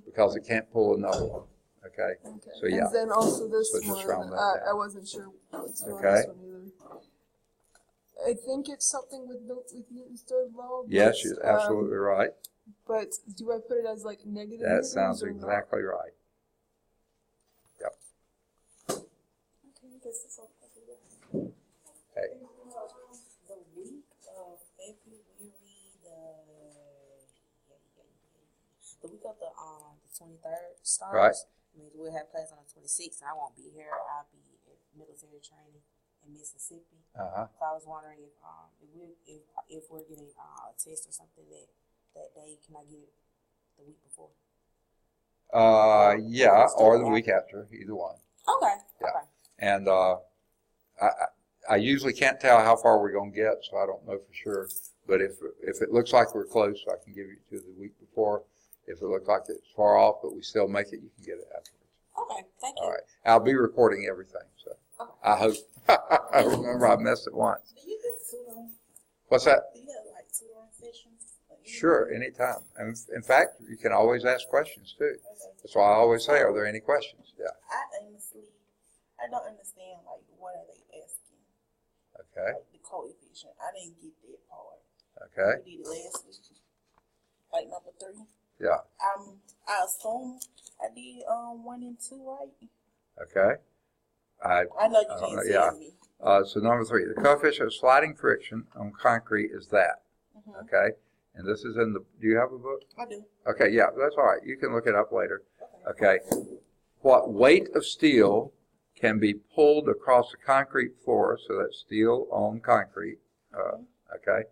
because it can't pull another one. Okay. So yeah. And then also this So just one, round that down. I wasn't sure what's going on Okay. this one either. I think it's something with Newton's third law. Yes, you're absolutely right. But do I put it as like negative? That newtons sounds or not? exactly right. Yep. Okay, I guess that's all. Hey. The week of February, the week of the 23rd starts. Right. I mean, we'll have class on the 26th, and I won't be here. I'll be at military training in Mississippi. Uh-huh. So I was wondering if we're getting a test or something that day, can I get it the week before? Yeah, or the week after, either one. Okay. Yeah. Okay. And I usually can't tell how far we're going to get, so I don't know for sure. But if it looks like we're close, I can give you to the week before. If it looks like it's far off, but we still make it, you can get it afterwards. Okay. Thank you. All right. I'll be recording everything, so Okay. I hope. I remember I missed it once. Do you do tutoring? What's that? Do you have like tutoring sessions? Sure, anytime. And in fact, you can always ask questions too. Okay. That's why I always say, are there any questions? Yeah. I don't understand, like, what are they asking? Okay. Like the coefficient. I didn't get that part. Okay. We did it last week. Like number 3. Yeah. I assume I did 1 and 2 right. Okay. I know you don't can't know, see yeah. me. So number 3, the coefficient of sliding friction on concrete is that. Mm-hmm. Okay. And this is in the, do you have a book? I do. Okay, yeah, that's all right. You can look it up later. Okay. Okay. What weight of steel can be pulled across a concrete floor, so that's steel on concrete, okay,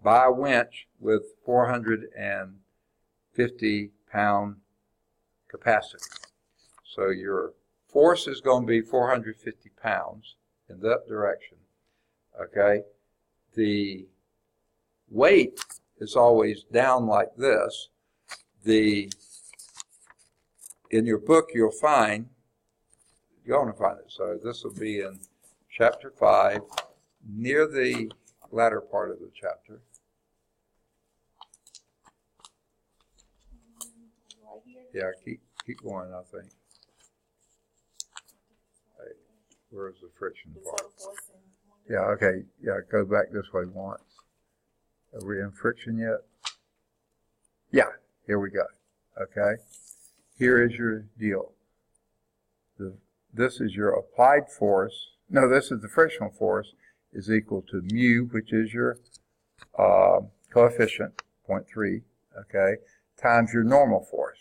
by a winch with 450-pound capacity. So your force is going to be 450 pounds in that direction, okay? The weight is always down like this. In your book, you're going to find it. So this will be in chapter 5, near the latter part of the chapter. Right here. Yeah, keep going, I think. Hey, where's the friction The part? total force and Yeah, okay. Yeah, go back this way once. Are we in friction yet? Yeah, here we go. Okay. Here is your deal. This is your applied force. No, this is the frictional force is equal to mu, which is your coefficient, 0.3, okay, times your normal force.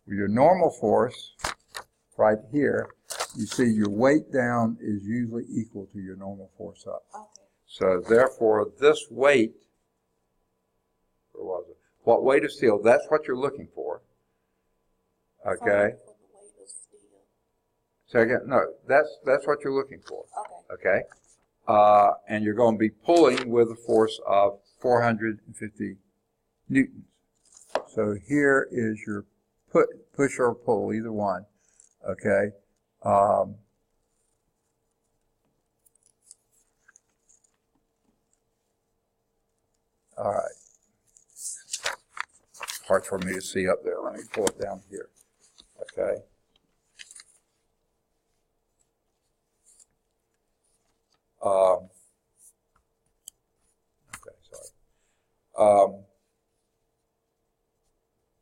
With your normal force, right here, you see your weight down is usually equal to your normal force up. Okay. So therefore, this weight, where was it? What weight of steel, that's what you're looking for. Okay. For the weight of steel. Second, no, that's what you're looking for. Okay. Okay. And you're going to be pulling with a force of 450 newtons. So here is your push or pull, either one. Okay. All right. Hard for me to see up there. Let me pull it down here. Okay. Okay, sorry.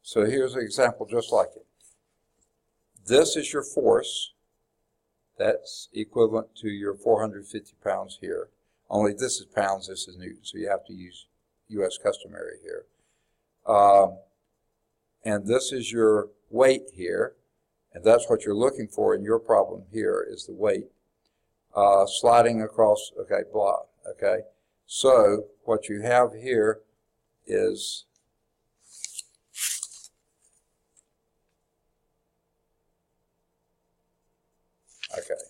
So here's an example just like it. This is your force. That's equivalent to your 450 pounds here. Only this is pounds, this is newtons, so you have to use U.S. customary here. And this is your weight here, and that's what you're looking for in your problem here is the weight. Sliding across, okay, blah, okay. So what you have here is okay.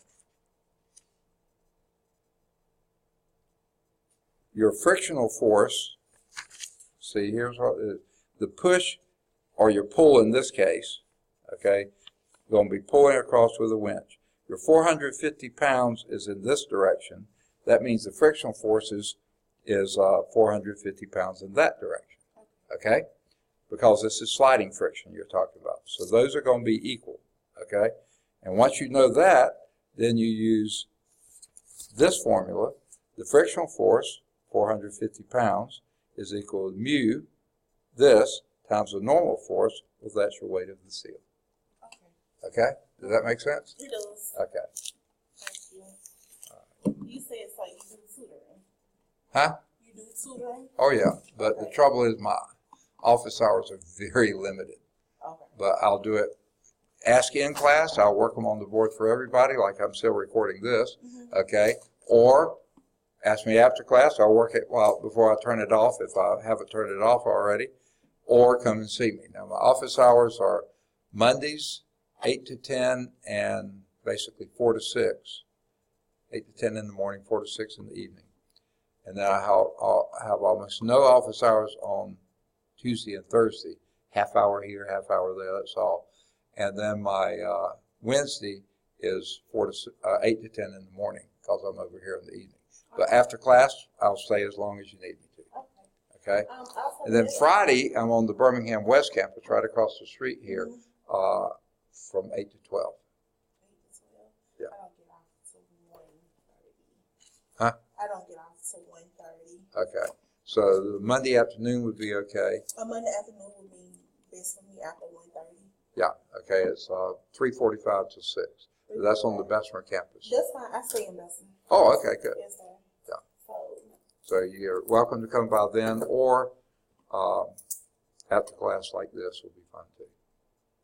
Your frictional force, see here's what the push or your pull in this case, okay, you're going to be pulling across with a winch. Your 450 pounds is in this direction. That means the frictional force is 450 pounds in that direction, okay? Because this is sliding friction you're talking about. So those are going to be equal, okay? And once you know that, then you use this formula. The frictional force, 450 pounds, is equal to mu, this, times the normal force, well, that's your weight of the steel. Okay. Okay? Does that make sense? It does. Okay. Thank you. You said so you do tutoring. Huh? You do tutoring? Oh, yeah. But the trouble is my office hours are very limited. Okay. But I'll do it ask in class, I'll work them on the board for everybody, like I'm still recording this, Mhm. okay? Or ask me after class, I'll work it before I turn it off if I haven't turned it off already, or come and see me. Now, my office hours are Mondays, 8 to 10, and basically 4 to 6. 8 to 10 in the morning, 4 to 6 in the evening. And then I'll have almost no office hours on Tuesday and Thursday. Half hour here, half hour there, that's all. And then my Wednesday is 8 to 10 in the morning because I'm over here in the evening. But after class, I'll stay as long as you need me to. Okay. Okay? Also And then this- Friday, I'm on the Birmingham West campus right across the street here from 8 to 12. 8 to 12. Yeah. I don't get off till 1:30. Huh? I don't get off till 1:30. Okay. So the Monday afternoon would be okay. A Monday afternoon would be best for me after 1:30. Yeah, okay, it's 3:45 to 6. That's on the Bessemer campus. That's fine. I stay in Bessemer. Oh, okay, good. Yes, sir. Yeah. So, So you're welcome to come by then, or after class like this will be fun too,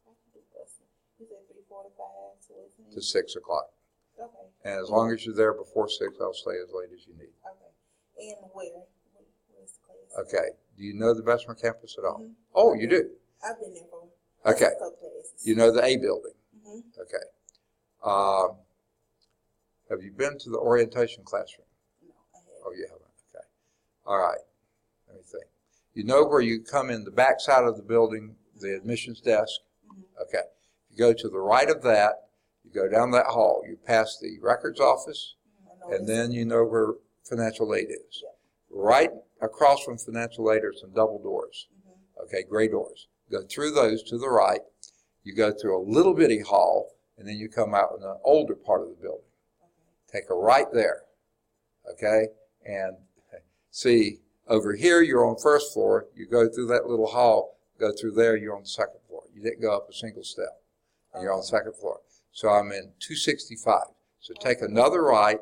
I can do Bessemer. You said 3:45 to what time? to 6 o'clock. Okay. And as long as you're there before 6, I'll stay as late as you need. Okay. And where's the class? Okay, do you know the Bessemer campus at all? Mhm. Oh, you do? I've been there for Okay, a couple classes. you know the A building? Mhm. Okay. Have you been to the orientation classroom? No, I haven't. Oh, you haven't, okay. All right, let me think. You know where you come in the back side of the building, the admissions desk? Mhm. Okay. You go to the right of that, you go down that hall, you pass the records office, I know and it's- then you know where financial aid is. Yeah. Right across from financial aid are some double doors, Mhm. okay, gray doors. Go through those to the right, you go through a little bitty hall, and then you come out in the older part of the building. Okay. Take a right there, okay? And see, over here, you're on first floor. You go through that little hall, go through there, you're on the second floor. You didn't go up a single step, and you're on the second floor. So I'm in 265. So take another right,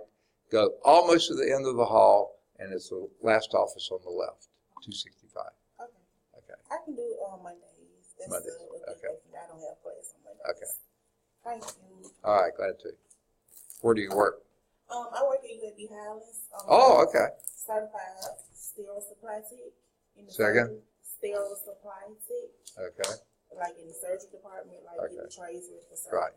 go almost to the end of the hall, and it's the last office on the left, 265. Okay. Okay, I can do Mondays. That's Mondays, a good okay. day for me. I don't have class on Mondays. Okay. Thank you. all right, glad to. Where do you work? I work at UAB Highlands. Oh, okay. Certified sterile supply tech. In the Second? Sterile supply tech. Okay, Like in the surgery department, like Okay. getting trays with the surgery. right.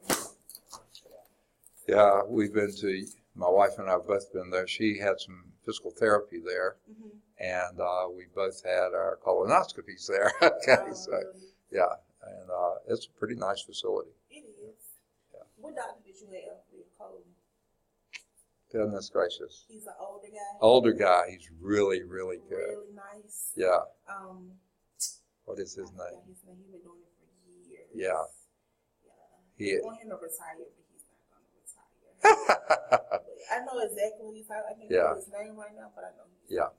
Yeah, we've been to, my wife and I have both been there. She had some physical therapy there, Mm-hmm. and we both had our colonoscopies there. Okay, so, yeah, and it's a pretty nice facility. It is. Yeah. What doctor did you have for your colon? Goodness gracious. He's an older guy. Older guy, he's really, really good. Really nice. Yeah, Um, what is his I forgot name? his name. He's been doing it for years. Yeah. Yeah. He, I want him to retire, but he's not going to retire. But I know exactly what he's talking. I can't Yeah. remember his name right now, but I know he's Yeah.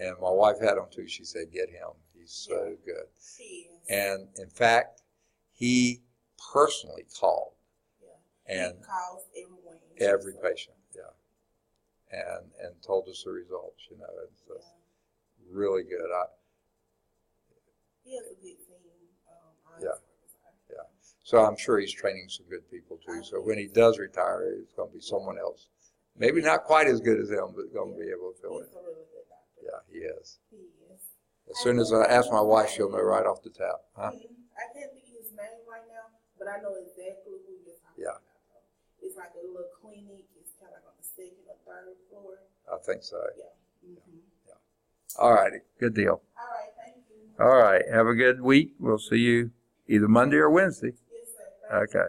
And my wife had him too. She said, get him. He's so good. He is. And in fact, he personally called Yeah. and he calls everyone. every patient, yeah, and told us the results. You know, it's Yeah. really good. He has a good team. Yeah. Yeah. So I'm sure he's training some good people too. So when he does retire, it's going to be someone else. Maybe not quite as good as him, but going to be able to fill He's in. a really good doctor. Yeah, he is. He is. As soon as I ask my wife, she'll know right off the top. Huh? I can't think of his name right now, but I know exactly who you're talking Yeah. about. It's like a little clinic. It's kind of like on the second or third floor. I think so. Yeah. Mm-hmm. All righty. Good deal. All right. Thank you. All right. Have a good week. We'll see you either Monday or Wednesday. Yes, sir. Thank you. Okay.